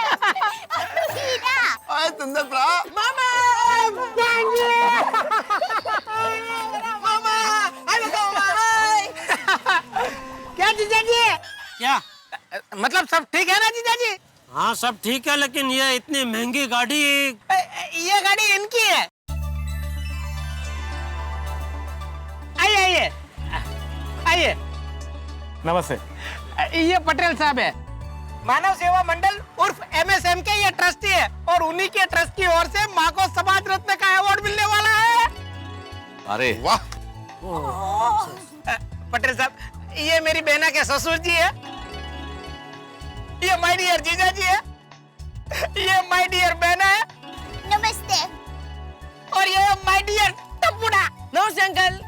वीरा। अरे सुंदर प्रा। मामा क्या जीजा जी? क्या मतलब सब ठीक है ना जीजा जी? हाँ सब ठीक है, लेकिन ये इतनी महंगी गाड़ी, ये गाड़ी इनकी है। आइए आइए आइए। नमस्ते। ये पटेल साहब है, मानव सेवा मंडल उर्फ MSM के ये ट्रस्टी है, और उन्हीं के ट्रस्ट की ओर से माँ को समाज रत्न का अवार्ड मिलने वाला है। अरे वाह। पटेल साहब, ये मेरी बहना के ससुर जी है, ये माय डियर जीजा जी है, ये माय डियर बहना है। नमस्ते। और ये माय डियर टप्पूड़ा। नमस्ते अंकल।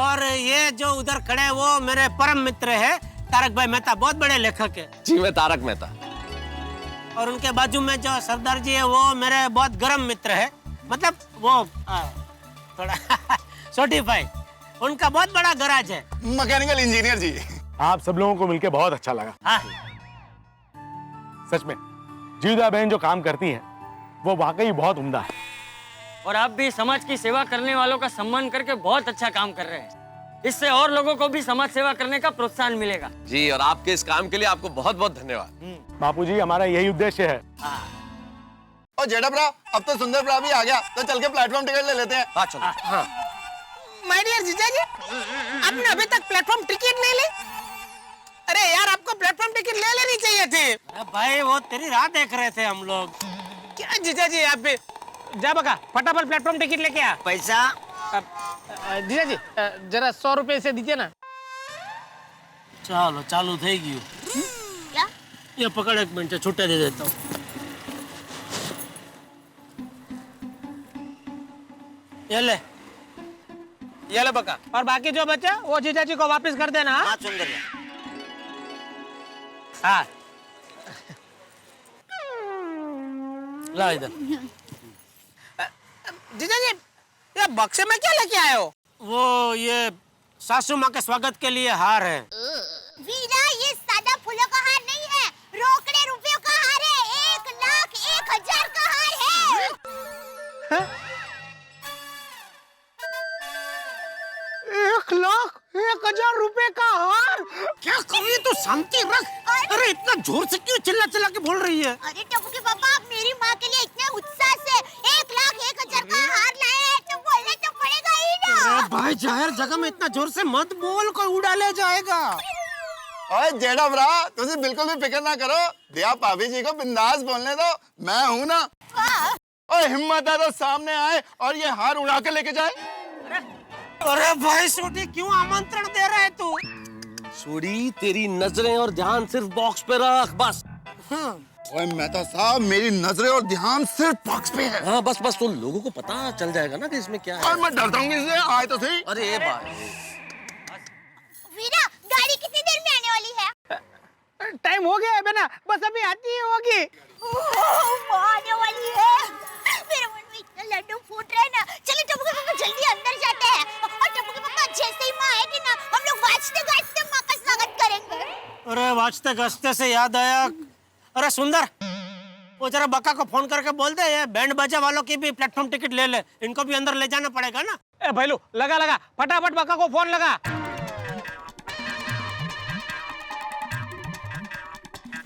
और ये जो उधर खड़े हैं वो मेरे परम मित्र है तारक भाई मेहता, बहुत बड़े लेखक है। जी मैं तारक मेहता। और उनके बाजू में जो सरदार जी है वो मेरे बहुत गर्म मित्र है, मतलब वो थोड़ा छोटीफाई। उनका बहुत बड़ा गैराज है। मैकेनिकल इंजीनियर जी। आप सब लोगों को मिलके बहुत अच्छा लगा। हाँ। सच में जीवदा बहन जो काम करती हैं वो वाकई बहुत उम्दा है। और आप भी समाज की सेवा करने वालों का सम्मान करके बहुत अच्छा काम कर रहे हैं। इससे और लोगों को भी समाज सेवा करने का प्रोत्साहन मिलेगा। जी, और आपके इस काम के लिए आपको बहुत बहुत धन्यवाद। बापूजी, हमारा यही उद्देश्य है। और जेठा प्रा, अब तो सुंदर प्रा भी आ गया, तो चल के प्लेटफॉर्म टिकट ले लेते हैं। हाँ चलो। हाँ। माय डियर जीजा जी, आपने अभी तक प्लेटफॉर्म टिकट नहीं ली? अरे यार, आपको प्लेटफॉर्म टिकट ले लेनी चाहिए थी। अरे भाई वो तेरी राह देख रहे थे हम लोग। क्या जीजा जी, आप भी जा बका, फटाफट प्लेटफॉर्म टिकट लेके आ। पैसा? जीजा जी जरा 100 रुपए से दीजिए ना। चलो चालू થઈ ગયું। क्या? ये पकड़, एक मिनट छुट्टे दे देता हूँ। ये ले बका, और बाकी जो बचा वो जीजा जी को वापस कर देना। हाँ सुंदर। हाँ ला इधर। जीजा जी, ये बक्से में क्या लेके आए हो? वो ये सासू माँ के स्वागत के लिए हार है। वीरा, ये सादा फूलों का हार नहीं है, रोकड़े रुपयों का हार है। 1,01,000 का हार है। 1,01,000 रुपए का हार? क्या कर रही है तू? शांति रख। अरे इतना जोर से क्यों चिल्ला चिल्ला के बोल रही है? अरे टप्पू के पापा, आप मेरी माँ के लिए इतने उत्साह से 1,01,000 का हार लाए हैं, तो बोलना तो पड़ेगा ही ना। अरे भाई, जाहिर जगह में इतना जोर से मत बोल, कोई उड़ा ले जाएगा। ओए जेठा भरा, तुझे बिल्कुल भी फिक्र ना करो, दिया भाभी जी को बिंदास बोलने दो, मैं हूं ना। और हिम्मत है तो सामने आए और ये हार उड़ा के लेके जाए। अरे भाई सोडी, क्यों आमंत्रण दे रहा है तू? सोडी, तेरी नजरें और ध्यान सिर्फ बॉक्स पे रख, बस। ओए मेहता साहब, मेरी नजरें और ध्यान सिर्फ बॉक्स पे है। हाँ बस बस, तो लोगों को पता चल जाएगा ना कि इसमें क्या है। और मैं डरता हूँ इससे, आए तो सही। अरे भाई, वीरा, गाड़ी कितनी देर में आने वाली है? टाइम हो गया है बेना, बस अभी आती है होगी। वो आने वाली है। मेरे मन में इतना लड्डू फूट रहा है ना। चलो टप्पू के पापा जल्दी अंदर जाते हैं। और टप्पू के पापा जैसे ही माँ आएगी ना, हम लोग वाजते गाजते माँ का स्वागत करेंगे। अरे वाजते गाजते से याद आया, अरे सुंदर, वो जरा बक्का को फोन करके बोल दे, ये बैंड बाजा वालों की भी प्लेटफॉर्म टिकट ले ले, इनको भी अंदर ले जाना पड़ेगा ना। ए भैलू, लगा लगा, फटाफट बक्का को फोन लगा।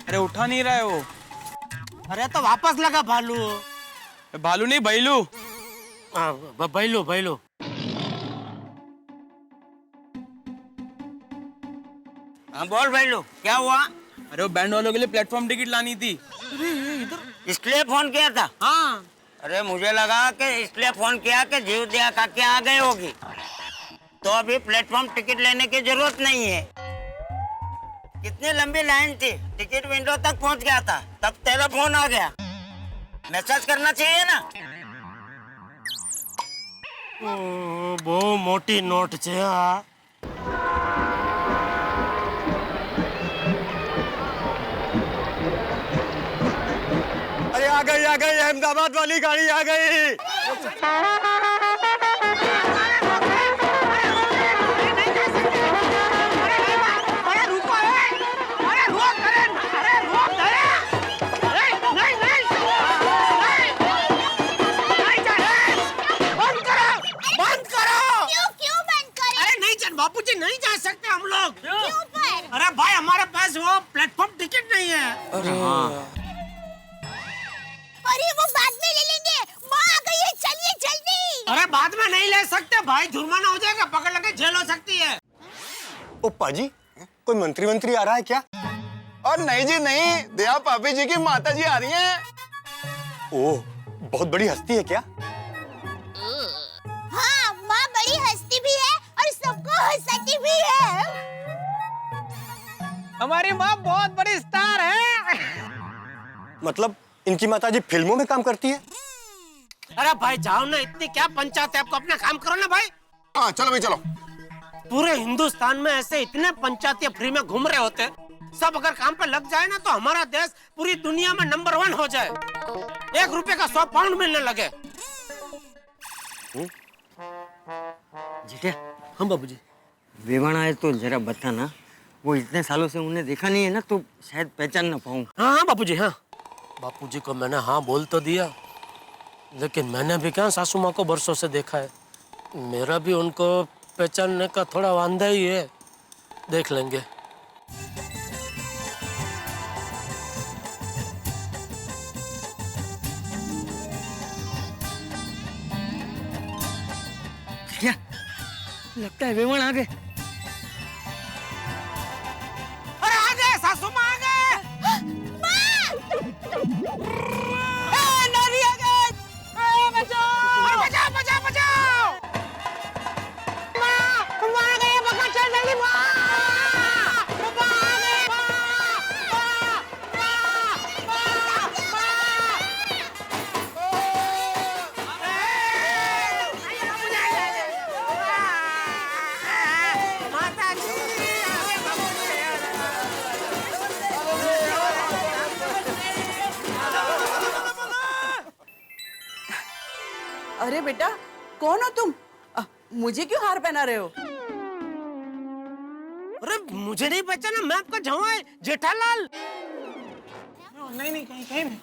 अरे उठा नहीं रहा है वो। अरे तो वापस लगा भालू। भालू नहीं, बैलू। बैलू बैलू। हाँ बोल बैलू, क्या हुआ? अरे वो बैंड वालों के लिए प्लेटफॉर्म टिकट लानी थी। इसलिए फोन किया था? हाँ। अरे मुझे लगा कि इसलिए फोन किया कि जीव दया काके आ गए होगी, तो अभी प्लेटफॉर्म टिकट लेने की जरूरत नहीं है। कितनी लंबी लाइन थी, टिकट विंडो तक पहुंच गया था, तब तेरा फोन आ गया। मैसेज करना चाहिए ना। बहुत मोटी नोट छे। अरे आ गई अहमदाबाद वाली गाड़ी आ गई। बापूजी नहीं जा सकते हम लोग। क्यों पर? अरे भाई हमारे पास वो प्लेटफॉर्म टिकट नहीं है। अरे वो बाद में ले लेंगे, माँ आ गई है, चलिए जल्दी। अरे बाद में नहीं ले सकते भाई, जुर्माना हो जाएगा, पकड़ लगे जेल हो सकती है। ओ पाजी, कोई मंत्री आ रहा है क्या? और नहीं जी नहीं, दया पापी जी की माता जी आ रही हैं। ओह, बहुत बड़ी हस्ती है क्या? हाँ, माँ बड़ी हस्ती भी है और सबको हंसाती भी है। हमारी माँ बहुत बड़ी स्टार है। मतलब इनकी माताजी फिल्मों में काम करती है? अरे भाई जाओ ना, इतनी क्या पंचायत है आपको, अपना काम करो ना भाई। हाँ चलो भाई चलो। पूरे हिंदुस्तान में ऐसे इतने पंचायती फ्री में घूम रहे होते, सब अगर काम पे लग जाए ना तो हमारा देश पूरी दुनिया में नंबर 1 हो जाए। 1 रुपए का 100 पाउंड मिलने लगे। जीठे, हम बाबूजी। वेवाना है तो जरा बताना, वो इतने सालों से उन्हें देखा नहीं है ना, तो शायद पहचान ना पाऊँ। हाँ बापूजी, हाँ बापूजी को मैंने हाँ बोल तो दिया, लेकिन मैंने भी क्या सासू माँ को बरसों से देखा है। मेरा भी उनको पहचानने का थोड़ा वांदा ही है, देख लेंगे। क्या लगता है वेवण आ गए। अरे आ गए, सासू माँ आ गए। नानी आ गए। बचाओ बचाओ बचाओ बचाओ। माँ आ गए, पकड़ चल जल्दी। माँ आ गए। अरे बेटा, कौन हो तुम? मुझे क्यों हार पहना रहे हो? अरे मुझे नहीं पहचाना, मैं आपका जवाई जेठालाल। नहीं नहीं, कहीं कहीं नहीं।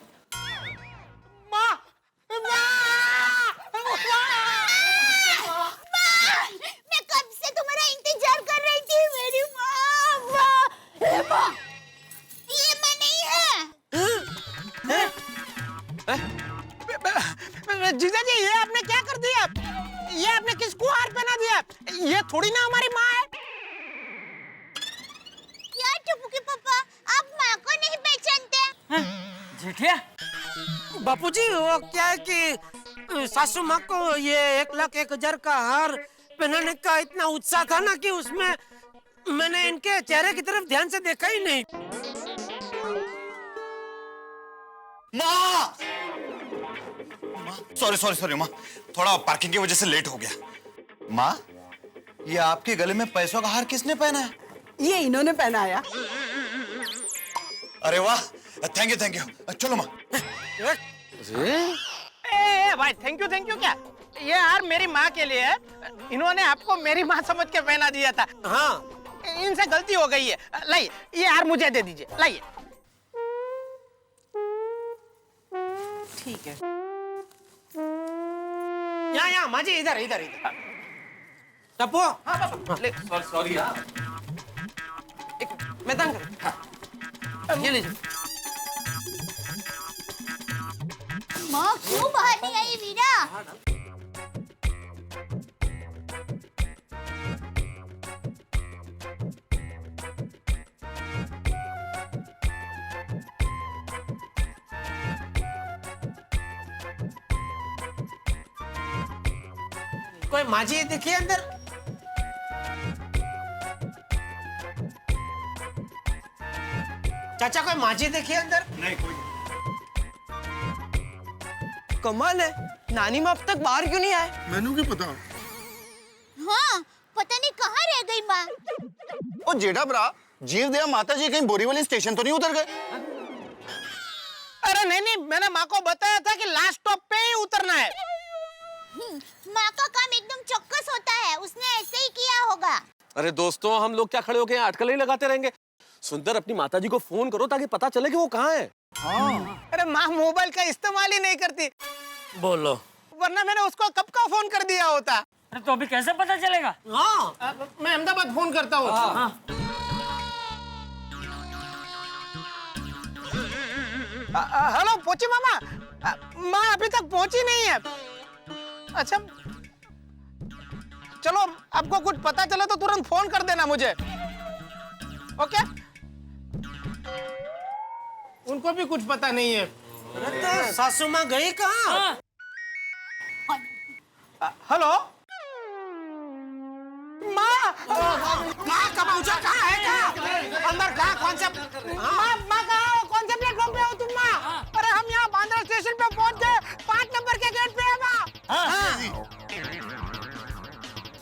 मैं कब से तुम्हारा इंतजार कर रही थी, मेरी माँ। ये माँ नहीं है। जीजा जी, ये आपने क्या कर दिया? ये आपने किसको हार पहना दिया? ये थोड़ी ना हमारी माँ है। क्या टप्पू के पापा, आप माँ को नहीं पहचानते? जेठिया, बापूजी वो क्या है कि सासू माँ को ये 1,01,000 का हार पहनाने का इतना उत्साह था ना कि उसमें मैंने इनके चेहरे की तरफ ध्यान से देखा ही नहीं। माँ! सॉरी माँ, थोड़ा पार्किंग की वजह से लेट हो गया। माँ, ये आपके गले में पैसों का हार किसने पहना है? ये इन्होंने पहनाया। अरे वाह, थैंक यू। चलो माँ। भाई थैंक यू क्या? ये हार मेरी माँ के लिए है। इन्होंने आपको मेरी माँ समझ के पहना दिया था। हाँ, इनसे गलती हो गई है। लाइए, ये हार मुझे दे दीजिए। लाइए। ठीक है। यहाँ माँ जी, इधर। टप्पू। हाँ पापा। सॉरी यार। मैं तंग कर। ये लीजिए। माँ क्यों बाहर नहीं आई वीना? कोई माँ जी देखिए अंदर। चाचा कोई माँ जी देखिए अंदर। नहीं कोई। कमाल है, नानी माँ अब तक बाहर क्यों नहीं आए? मैनू क्या पता? हाँ, पता नहीं कहाँ रह गई माँ। ओ जेठा भरा, जीव दया माता जी कहीं बोरीवली स्टेशन तो नहीं उतर गए? अरे नहीं, मैंने माँ को बताया था कि लास्ट स्टॉप पे ही उतरना है। माँ का काम एकदम चौकस होता है, उसने ऐसे ही किया होगा। अरे दोस्तों, हम लोग क्या खड़े होके अटकलें ही लगाते रहेंगे? सुंदर, अपनी माताजी को फोन करो ताकि पता चले कि वो कहाँ है। हाँ। अरे माँ मोबाइल का इस्तेमाल ही नहीं करती। बोलो। वरना मैंने उसको कब का फोन कर दिया होता। अरे तो अभी कैसे पता चलेगा? हाँ, मैं अहमदाबाद फोन करता हूँ। हेलो पोची मामा, माँ अभी तक पहुंची नहीं है। अच्छा, चलो आपको कुछ पता चला तो तुरंत फोन कर देना मुझे। ओके? उनको भी कुछ पता नहीं है। अरे तो सासू माँ गई कहाँ? हेलो माँ, कहाँ पहुँचा? कहाँ है? कहाँ अंदर? कहाँ? कौन से माँ कहाँ हो? कौन से प्लेटफॉर्म पे हो तुम माँ? अरे हम यहाँ बांद्रा स्टेशन पे पहुँच गए। 5 नंबर के गेट पे है माँ।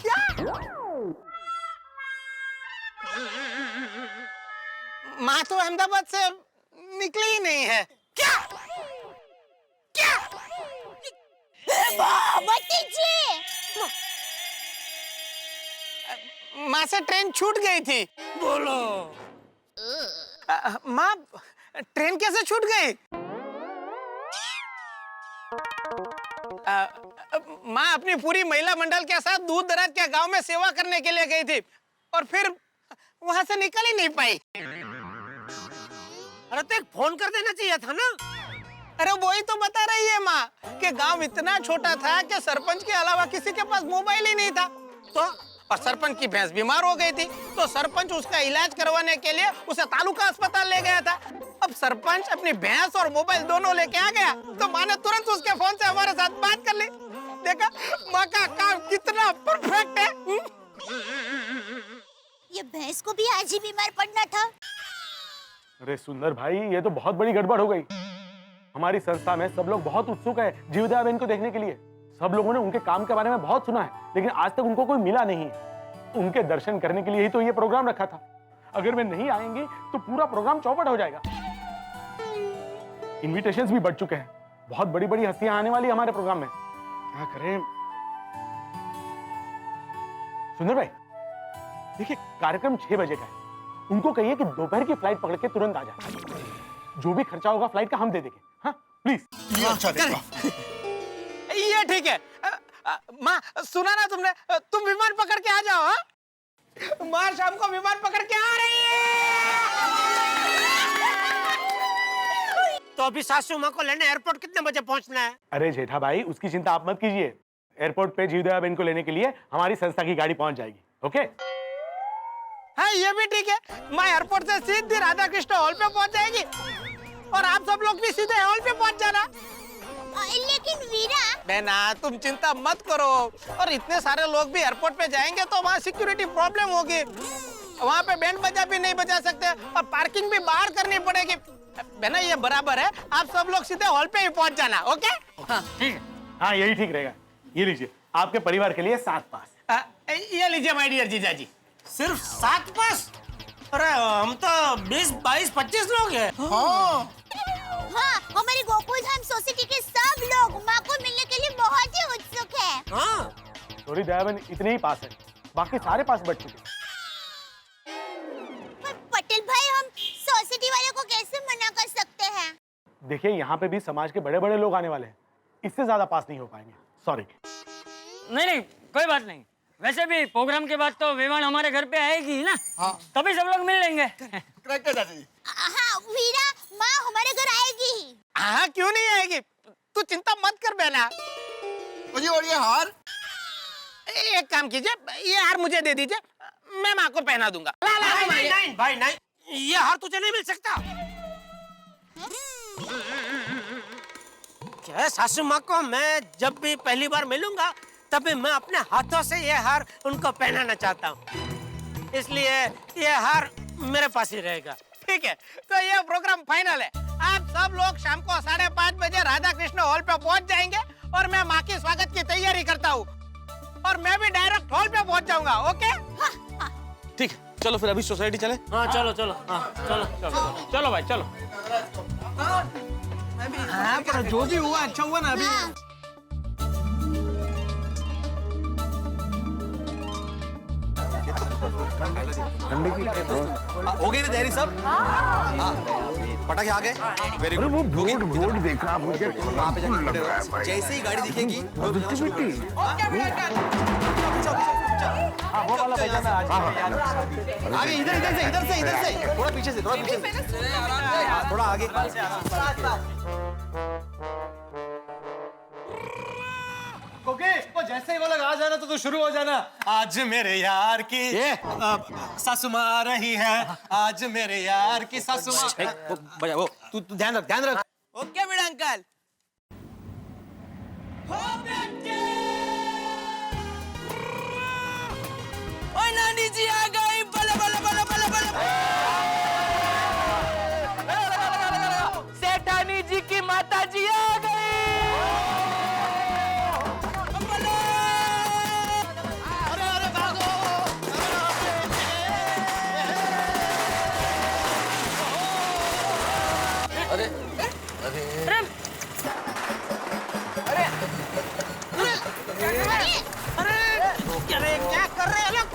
क्या? माँ तो अहमदाबाद से निकली ही नहीं है। क्या? माँ से ट्रेन छूट गई थी। बोलो। माँ, ट्रेन कैसे छूट गई? माँ अपनी पूरी महिला मंडल के साथ दूर दराज के गांव में सेवा करने के लिए गई थी और फिर वहां से निकल ही नहीं पाई। अरे तो एक फोन कर देना चाहिए था ना। अरे वही तो बता रही है माँ कि गांव इतना छोटा था कि सरपंच के अलावा किसी के पास मोबाइल ही नहीं था। तो और सरपंच की भैंस बीमार हो गई थी तो सरपंच उसका इलाज करवाने के लिए उसे तालुका अस्पताल ले गया था। अब सरपंच अपनी भैंस और मोबाइल दोनों लेके आ गया तो माँ ने तुरंत उसके फोन से हमारे साथ बात कर ली। देखा माँ का काम कितना परफेक्ट है। ये भैंस को भी आज ही बीमार पड़ना था। अरे सुंदर भाई, ये तो बहुत बड़ी गड़बड़ हो गई। हमारी संस्था में सब लोग बहुत उत्सुक है जीवदया बहन को देखने के लिए। सब लोगों ने उनके काम के बारे में बहुत सुना है लेकिन आज तक उनको कोई मिला नहीं है। उनके दर्शन करने के लिए ही तो ये प्रोग्राम रखा था। अगर वे नहीं आएंगे तो पूरा प्रोग्राम चौपट हो जाएगा। इनविटेशंस भी बढ़ चुके हैं। बहुत बड़ी बड़ी हस्तियां आने वाली हमारे प्रोग्राम में। क्या करें? सुंदर भाई देखिए, कार्यक्रम 6 बजे का है। उनको कहिए कि दोपहर की फ्लाइट पकड़ के तुरंत आ जाए। जो भी खर्चा होगा फ्लाइट का हम दे देंगे। हाँ प्लीज। ये अच्छा देखा। ये ठीक है। माँ सुना ना तुमने? तुम विमान पकड़ के आ जाओ। हाँ, माँ शाम को विमान पकड़ के आ रही है। तो अभी सासू माँ को लेने एयरपोर्ट कितने बजे पहुँचना है? अरे जेठा भाई, उसकी चिंता आप मत कीजिए। एयरपोर्ट पे जीवदया बहन को लेने के लिए हमारी संस्था की गाड़ी पहुंच जाएगी। ओके? हाँ ये भी ठीक है। माँ एयरपोर्ट से सीधे राधा कृष्ण हॉल पे पहुंच जाएगी और आप सब लोग भी सीधे हॉल पे पहुंच जाना। लेकिन वीरा। बहना तुम चिंता मत करो, और इतने सारे लोग भी एयरपोर्ट पे जाएंगे तो वहाँ सिक्योरिटी प्रॉब्लम होगी, वहाँ पे बैंड बजा भी नहीं बजा सकते और पार्किंग भी बाहर करनी पड़ेगी। बहना ये बराबर है, आप सब लोग सीधे हॉल पे ही पहुँच जाना। ओके? हाँ ठीक है, हाँ यही ठीक रहेगा। ये लीजिए आपके परिवार के लिए 7 पास। ये लीजिए माय डियर जीजा जी। सिर्फ 7 पास? अरे हम तो 20, 22, 25 लोग हैं। हाँ, हमारी गोकुल धाम सोसाइटी के सब लोग माँ को मिलने के लिए बहुत ही उत्सुक हैं। हाँ। सॉरी दया बहन, इतने ही पास है, बाकी सारे पास बढ़ चुके। पटेल भाई, हम सोसाइटी वालों को कैसे मना कर सकते हैं? देखिए यहाँ पे भी समाज के बड़े बड़े लोग आने वाले हैं, इससे ज्यादा पास नहीं हो पाएंगे। सॉरी। नहीं कोई बात नहीं, वैसे भी प्रोग्राम के बाद तो विमान हमारे घर पे आएगी ही ना। हाँ। तभी सब लोग मिल लेंगे। हाँ वीरा, माँ हमारे घर आएगी ही। हाँ क्यों नहीं आएगी, तू चिंता मत कर बहना। और ये हार, एक काम कीजिए, ये हार मुझे दे दीजिए, मैं माँ को पहना दूंगा। नहीं भाई नहीं, ये हार तुझे नहीं मिल सकता। क्या सासू माँ को मैं जब भी पहली बार मिलूंगा तभी मैं अपने हाथों से ये हार उनको पहनाना चाहता हूँ, इसलिए ये हार मेरे पास ही रहेगा। ठीक है, तो ये प्रोग्राम फाइनल है। आप सब लोग शाम को 5:30 बजे राधा कृष्ण हॉल पे पहुंच जाएंगे और मैं माँ के स्वागत की तैयारी करता हूँ, और मैं भी डायरेक्ट हॉल पे पहुंच जाऊंगा। ओके? ठीक है, चलो फिर अभी सोसाइटी चले। हाँ चलो चलो, हाँ चलो चलो भाई चलो। हाँ पर जो भी हुआ अच्छा हुआ ना अभी। हो गई ना तैयारी सब? हाँ, पटाखे आ गए। Very good. वो बोर्ड देखा मुझे, वहाँ पे जाके खड़े रहो। जैसे ही गाड़ी दिखेगी हाँ वो वाला पहचाना आज। आगे, इधर से थोड़ा पीछे से, थोड़ा आगे। वो जैसे ही वो लोग आ जाना तो शुरू हो जाना। आज मेरे यार की सासू माँ आ रही है, आज मेरे यार की सासू माँ। बजा वो, तू ध्यान रख। ओके बड़ा अंकल। ओ नानी जी आ गई, बले बले बले बले बले। सेठानी जी की माता जी आ गई। अरे क्या कर रहे हैं लोग?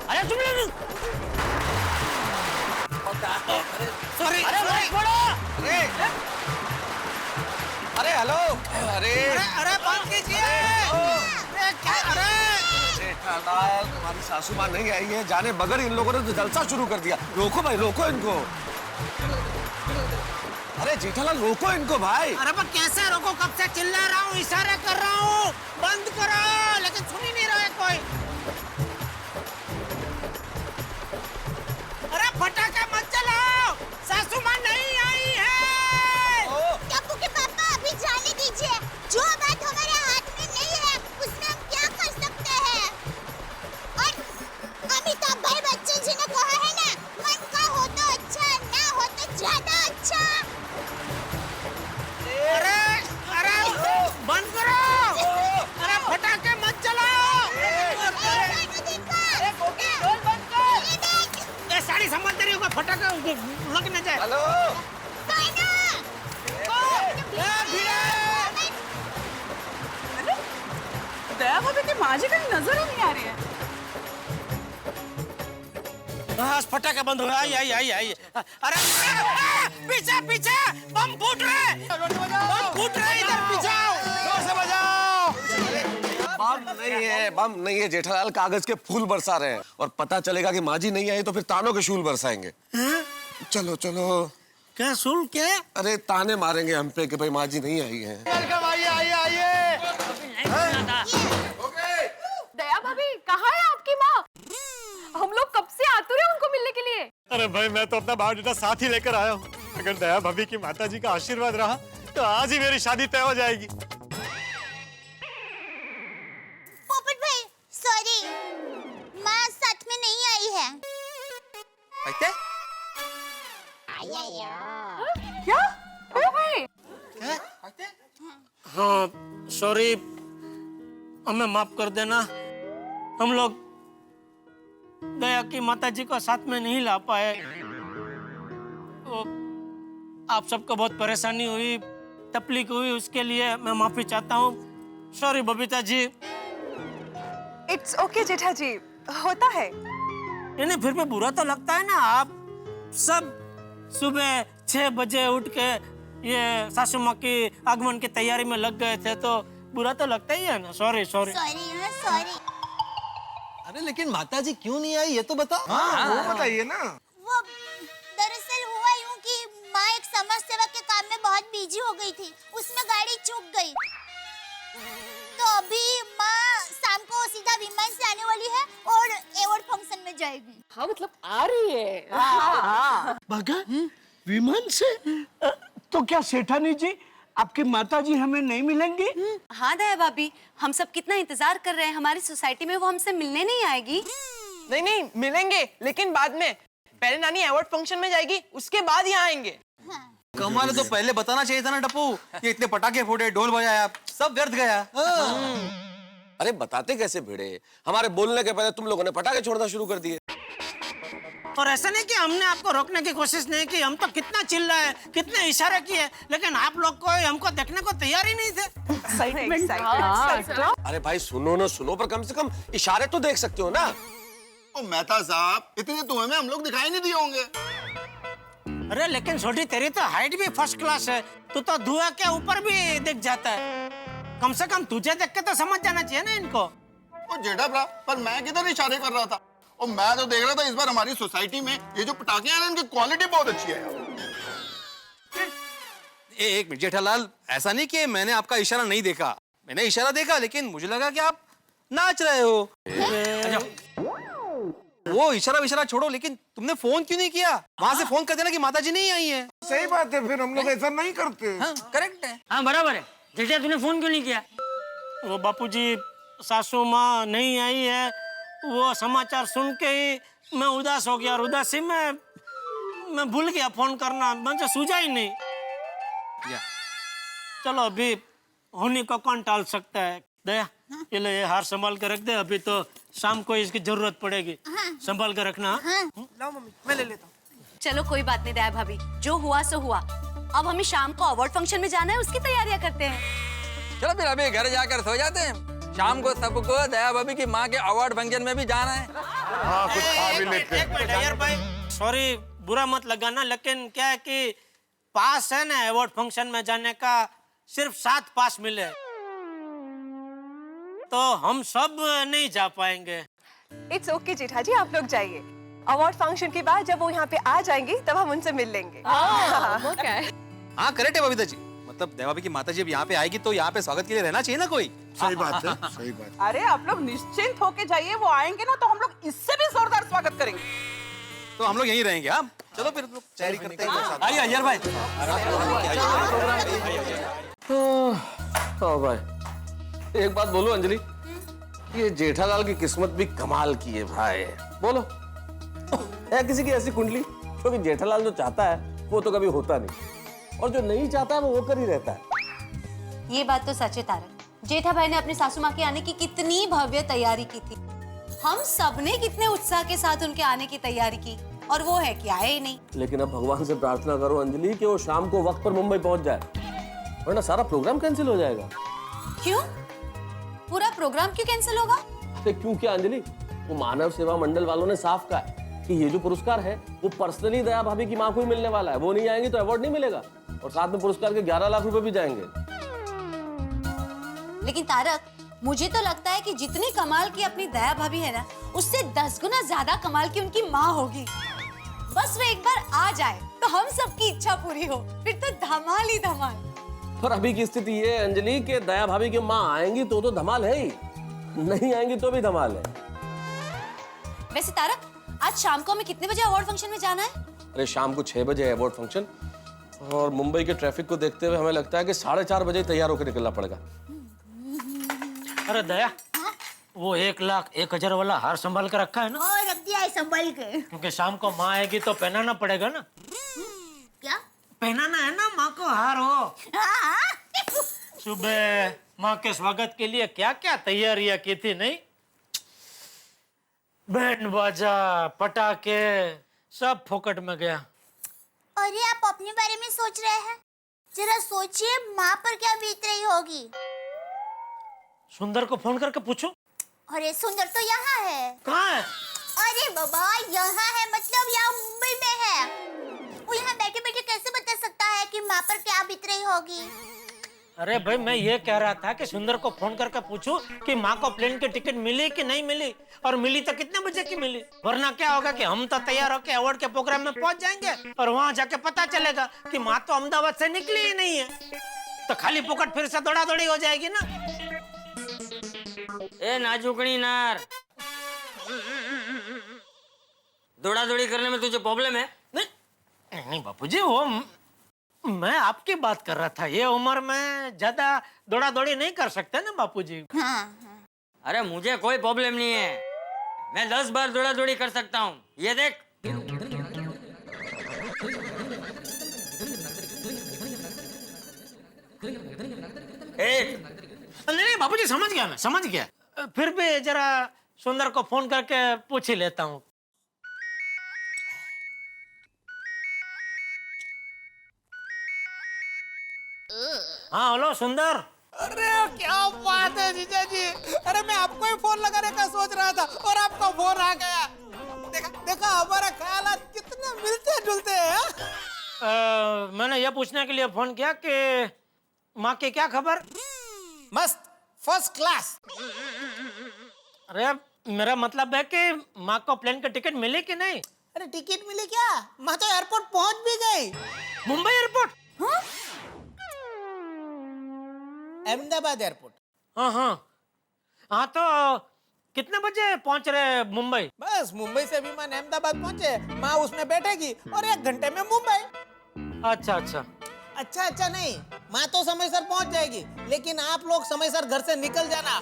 अरे तुम लोग सॉरी, अरे छोड़ो। अरे हेलो, अरे बंद कीजिए। जेठालाल, तुम्हारी सासू माँ नहीं आई है, जाने बगैर इन लोगों ने तो जलसा शुरू कर दिया। रोको भाई, रोको इनको। अरे जेठालाल रोको इनको भाई। अरे पर कैसे रोको, कब से चिल्ला रहा हूँ, इशारे कर रहा हूँ, बंद करो, लेकिन सुन ही नहीं रहा है कोई। अरे पटाखे मत चलाओ, सासू माँ नहीं आई है। टप्पू के पापा अभी जाने दीजिए, जो बात हमारे हाथ में नहीं है उसमें हम क्या कर सकते हैं। और अमिताभ भाई बच्चन जी ने कहा है ना, मन का हो तो अच्छा, ना हो तो ज्यादा अच्छा। अरे बंद करो, अरे पटाखे मत चलाओ। ये साड़ी संभाल रही होगा, पटाखे लग न जाए। हेलो दया भाभी की माँ जी कहीं नजर ही नहीं आ रही है। बस पटाखे बंद हो गए। आई। अरे पीछे पीछे बम फूट रहे, इधर पीछे आओ, जोर से बजाओ। बम नहीं है जेठालाल, कागज के फूल बरसा रहे हैं, और पता चलेगा कि माँ जी नहीं आई तो फिर तानों के शूल बरसाएंगे। चलो क्या शूल क्या? अरे ताने मारेंगे हम पे कि भाई माँ जी नहीं आई है। दया भाभी, कहाँ है आपकी माँ? हम लोग कब से आतुर हैं उनको मिलने के लिए। अरे भाई मैं तो अपना बायोडाटा साथ ही लेकर आया हूँ। अगर दया भाभी की माताजी का आशीर्वाद रहा तो आज ही मेरी शादी तय हो जाएगी। पोपट भाई सॉरी, माँ साथ में नहीं आई है। क्या भाई? हाँ सॉरी, हमें माफ कर देना। हम लोग दया की माताजी को साथ में नहीं ला पाए। तो आप सबको बहुत परेशानी हुई, तकलीफ हुई, उसके लिए मैं माफी चाहता हूँ। Sorry Babita ji. It's okay Jetha ji, होता है। नहीं फिर भी बुरा तो लगता है ना। आप सब सुबह 6 बजे उठ के ये सासू माँ की आगमन की तैयारी में लग गए थे, तो बुरा तो लगता ही है ना। Sorry sorry sorry. अरे लेकिन माताजी क्यों नहीं आई ये तो बताओ। वो बताइए ना। वो दरअसल हुआ यूं कि माँ एक समाज सेवा के काम में बहुत बिजी हो गई थी, उसमें गाड़ी चूक गई। तो अभी माँ शाम को सीधा विमान से आने वाली है और अवार्ड फंक्शन में जाएगी। हाँ मतलब आ रही है। भागा विमान से? तो क्या सेठानी जी आपकी माताजी हमें नहीं मिलेंगी? हाँ दया भाभी, हम सब कितना इंतजार कर रहे हैं। हमारी सोसाइटी में वो हमसे मिलने नहीं आएगी। नहीं नहीं मिलेंगे, लेकिन बाद में। पहले नानी अवार्ड फंक्शन में जाएगी, उसके बाद यहाँ आएंगे। कमाल है, तो पहले बताना चाहिए था ना टप्पू। ये इतने पटाखे फोड़े, ढोल बजाया, सब व्यर्थ गया। अरे बताते कैसे भिड़े, हमारे बोलने के पहले तुम लोगों ने पटाखे छोड़ना शुरू कर दिए। और ऐसा नहीं कि हमने आपको रोकने की कोशिश नहीं की। हम तो कितना चिल्लाए, कितने इशारे किए, लेकिन आप लोग को हमको देखने को तैयार ही नहीं थे। अरे भाई सुनो ना सुनो, पर कम से कम इशारे तो देख सकते हो ना। ओ मेहता साहब, इतने धुएं में हम लोग दिखाई नहीं दिए होंगे। अरे लेकिन छोटी तेरी तो हाइट भी फर्स्ट क्लास है, तू तो धुआं के ऊपर भी दिख जाता है। कम से कम तुझे देख के तो समझ जाना चाहिए ना इनको। ओ जेठा भरा, पर मैं किधर इशारे कर रहा था? और मैं तो देख रहा था इस बार हमारी सोसाइटी में ये जो पटाखे हैं ना, इनकी क्वालिटी बहुत अच्छी है यार। एक मिनट जेठालाल, ऐसा नहीं कि मैंने आपका इशारा नहीं देखा। मैंने इशारा देखा, लेकिन मुझे लगा कि आप नाच रहे हो। वो इशारा छोड़ो, लेकिन तुमने फोन क्यों नहीं किया? वहां से फोन कर देना कि माताजी नहीं आई है। सही बात है, फिर हम लोग ऐसा नहीं करते। करेक्ट है। हाँ बराबर है। जेठा तूने फोन क्यों नहीं किया? वो बापूजी सासू माँ नहीं आई है, वो समाचार सुन के ही मैं उदास हो गया, और उदासी में मैं भूल गया फोन करना, मुझे सूझा ही नहीं। चलो अभी होने को कौन टाल सकता है। दया ये ले, ये हार संभाल के रख दे, अभी तो शाम को इसकी जरूरत पड़ेगी। संभाल के रखना। लाओ मम्मी, मैं ले लेता हूँ। चलो कोई बात नहीं दया भाभी, जो हुआ सो हुआ। अब हमें शाम को अवार्ड फंक्शन में जाना है, उसकी तैयारियां करते हैं। चलो फिर अभी घर जाकर सो जाते हैं। शाम को सबको दया भाभी की माँ के अवार्ड फंक्शन में भी जाना है। हाँ, कुछ खा भी लेते हैं। एक मिनट यार भाई, सॉरी बुरा मत लगाना, लेकिन क्या है कि पास है ना अवार्ड फंक्शन में जाने का, सिर्फ 7 पास मिले, तो हम सब नहीं जा पाएंगे। इट्स ओके जेठा जी, आप लोग जाइए। अवार्ड फंक्शन के बाद जब वो यहाँ पे आ जाएंगी, तब हम उनसे मिल लेंगे। हाँ करेक्ट है बबीता जी। मतलब दया भाभी की माताजी जब यहाँ पे आएगी तो यहाँ पे स्वागत के लिए रहना चाहिए ना कोई। सही बात है, सही बात। अरे आप लोग निश्चिंत होके जाइए, वो आएंगे ना तो हम लोग इससे भी जोरदार स्वागत करेंगे। तो हम लोग यहीं रहेंगे। हाँ चलो फिर लोग तैयारी करते हैं। आइए अय्यर भाई। हाँ भाई, एक बात बोलो अंजलि, ये जेठालाल की किस्मत भी कमाल की है भाई। बोलो, है किसी की ऐसी कुंडली, क्योंकि जेठालाल जो चाहता है वो तो कभी होता नहीं, और जो नहीं चाहता है वो कर ही रहता है। ये बात तो सच है तारक। जेठा भाई ने अपनी सासू माँ के आने की कितनी भव्य तैयारी की थी। हम सबने कितने उत्साह के साथ उनके आने की तैयारी की, और वो है कि आए ही नहीं। लेकिन अब भगवान से प्रार्थना करो अंजलि कि वो शाम को वक्त पर मुंबई पहुंच जाए, वरना सारा प्रोग्राम कैंसिल हो जाएगा। क्यों? पूरा प्रोग्राम क्यों कैंसिल होगा? अरे क्यों क्या अंजलि, वो मानव सेवा मंडल वालों ने साफ कहा है कि ये जो पुरस्कार है वो पर्सनली दया भाभी की माँ को ही मिलने वाला है। वो नहीं आएंगी तो अवार्ड नहीं मिलेगा, और साथ में पुरस्कार के 11 लाख रुपए भी जाएंगे। लेकिन तारक, मुझे तो लगता है कि जितनी कमाल की अपनी दया भाभी है ना, उससे 10 गुना ज्यादा कमाल की उनकी माँ होगी। बस वो एक बार आ जाए तो हम सबकी इच्छा पूरी हो, फिर तो धमाल ही धमाल। पर अभी की स्थिति ये है अंजलि कि दया भाभी की माँ आएंगी तो धमाल है ही, नहीं आएंगी तो भी धमाल है। वैसे तारक, आज शाम को हमें कितने बजे अवार्ड फंक्शन में जाना है? अरे शाम को 6 बजे है अवार्ड फंक्शन, और मुंबई के ट्रैफिक को देखते हुए हमें लगता है कि 4:30 बजे तैयार होकर निकलना पड़ेगा। अरे दया, वो 1,01,000 वाला हार संभाल कर रखा है ना? और रख दिया है संभाल के। क्योंकि शाम को माँ आएगी तो पहनाना पड़ेगा ना। क्या पहनाना है ना माँ को हार हो। सुबह माँ के स्वागत के लिए क्या क्या तैयारियां की थी नहीं? बैंड बाजा, पटाखे, सब फोकट में गया। अरे आप अपने बारे में सोच रहे हैं? जरा सोचिए माँ पर क्या बीत रही होगी। सुंदर को फोन करके पूछो। अरे सुंदर तो यहाँ है। कहाँ है? अरे बाबा यहाँ है, मतलब यहाँ मुंबई में है। वो यहाँ बैठे बैठे कैसे बता सकता है कि माँ पर क्या बीत रही होगी? अरे भाई, मैं ये कह रहा था कि सुंदर को फोन करके पूछूं कि माँ को प्लेन की टिकट मिली कि नहीं मिली, और मिली तो कितने बजे की मिली। वरना क्या होगा कि हम तो तैयार होकर अवार्ड के प्रोग्राम में पहुंच जाएंगे और वहां जाके पता चलेगा कि माँ तो अहमदाबाद से निकली ही नहीं है, तो खाली पोकट फिर से दौड़ा दौड़ी हो जाएगी ना। ए नाजुकड़ी नार, दौड़ा दौड़ी करने में तुझे प्रॉब्लम है? नहीं बापूजी, वो मैं आपकी बात कर रहा था। ये उम्र में ज्यादा दौड़ा दौड़ी नहीं कर सकते ना बापूजी। अरे मुझे कोई प्रॉब्लम नहीं है, मैं 10 बार दौड़ा दौड़ी कर सकता हूँ। ये देख। नहीं बापूजी, समझ गया, मैं समझ गया। फिर भी जरा सुंदर को फोन करके पूछ ही लेता हूँ। हाँ हेलो सुंदर। अरे क्या बात है जीजा जी, अरे मैं आपको ही फोन लगाने का सोच रहा था और आपका फोन आ गया। देखा देखा, हमारा ख्याल कितने मिलते जुलते हैं। मैंने ये पूछने के लिए फोन किया कि माँ की क्या खबर? मस्त, फर्स्ट क्लास। अरे मेरा मतलब है कि माँ को प्लेन की टिकट मिली कि नहीं? अरे टिकट मिली क्या? माँ तो एयरपोर्ट पहुंच भी गई। मुंबई एयरपोर्ट? अहमदाबाद एयरपोर्ट। हाँ तो कितने बजे पहुंच रहे मुंबई? बस मुंबई से विमान अहमदाबाद पहुंचे, माँ उसमें बैठेगी और 1 घंटे में मुंबई। अच्छा अच्छा। अच्छा नहीं, माँ तो समयसर पहुंच जाएगी, लेकिन आप लोग समयसर घर से निकल जाना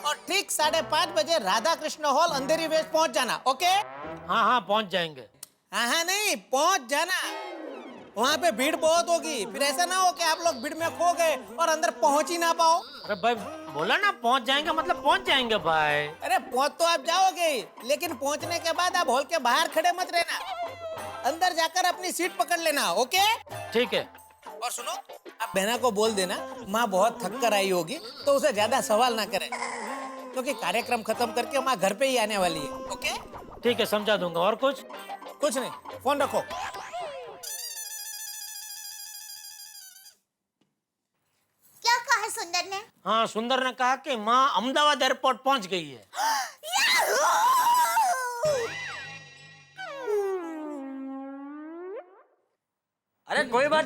और ठीक 5:30 बजे राधा कृष्ण हॉल अंधेरी वेस्ट पहुंच जाना। ओके? हाँ पहुंच जाएंगे। हाँ नहीं, पहुंच जाना। वहाँ पे भीड़ बहुत होगी, फिर ऐसा ना हो कि आप लोग भीड़ में खो गए और अंदर पहुंच ही ना पाओ। अरे भाई बोला ना पहुंच जाएंगे, मतलब पहुंच जाएंगे भाई। अरे पहुंच तो आप जाओगे, लेकिन पहुंचने के बाद आप हॉल के बाहर खड़े मत रहना, अंदर जाकर अपनी सीट पकड़ लेना। ओके? ठीक है। और सुनो, आप बहना को बोल देना माँ बहुत थक कर आई होगी तो उसे ज्यादा सवाल ना करे, क्योंकि कार्यक्रम खत्म करके माँ घर पे ही आने वाली है। ओके? ठीक है, समझा दूंगा। और कुछ? कुछ नहीं, फोन रखो। क्या कहा सुंदर ने? हाँ, सुंदर ने कहा कि माँ अहमदाबाद एयरपोर्ट पहुंच गई है। अरे कोई बात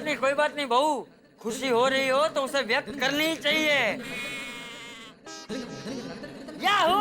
नहीं बहू, खुशी हो रही हो तो उसे व्यक्त करनी ही चाहिए। याहू!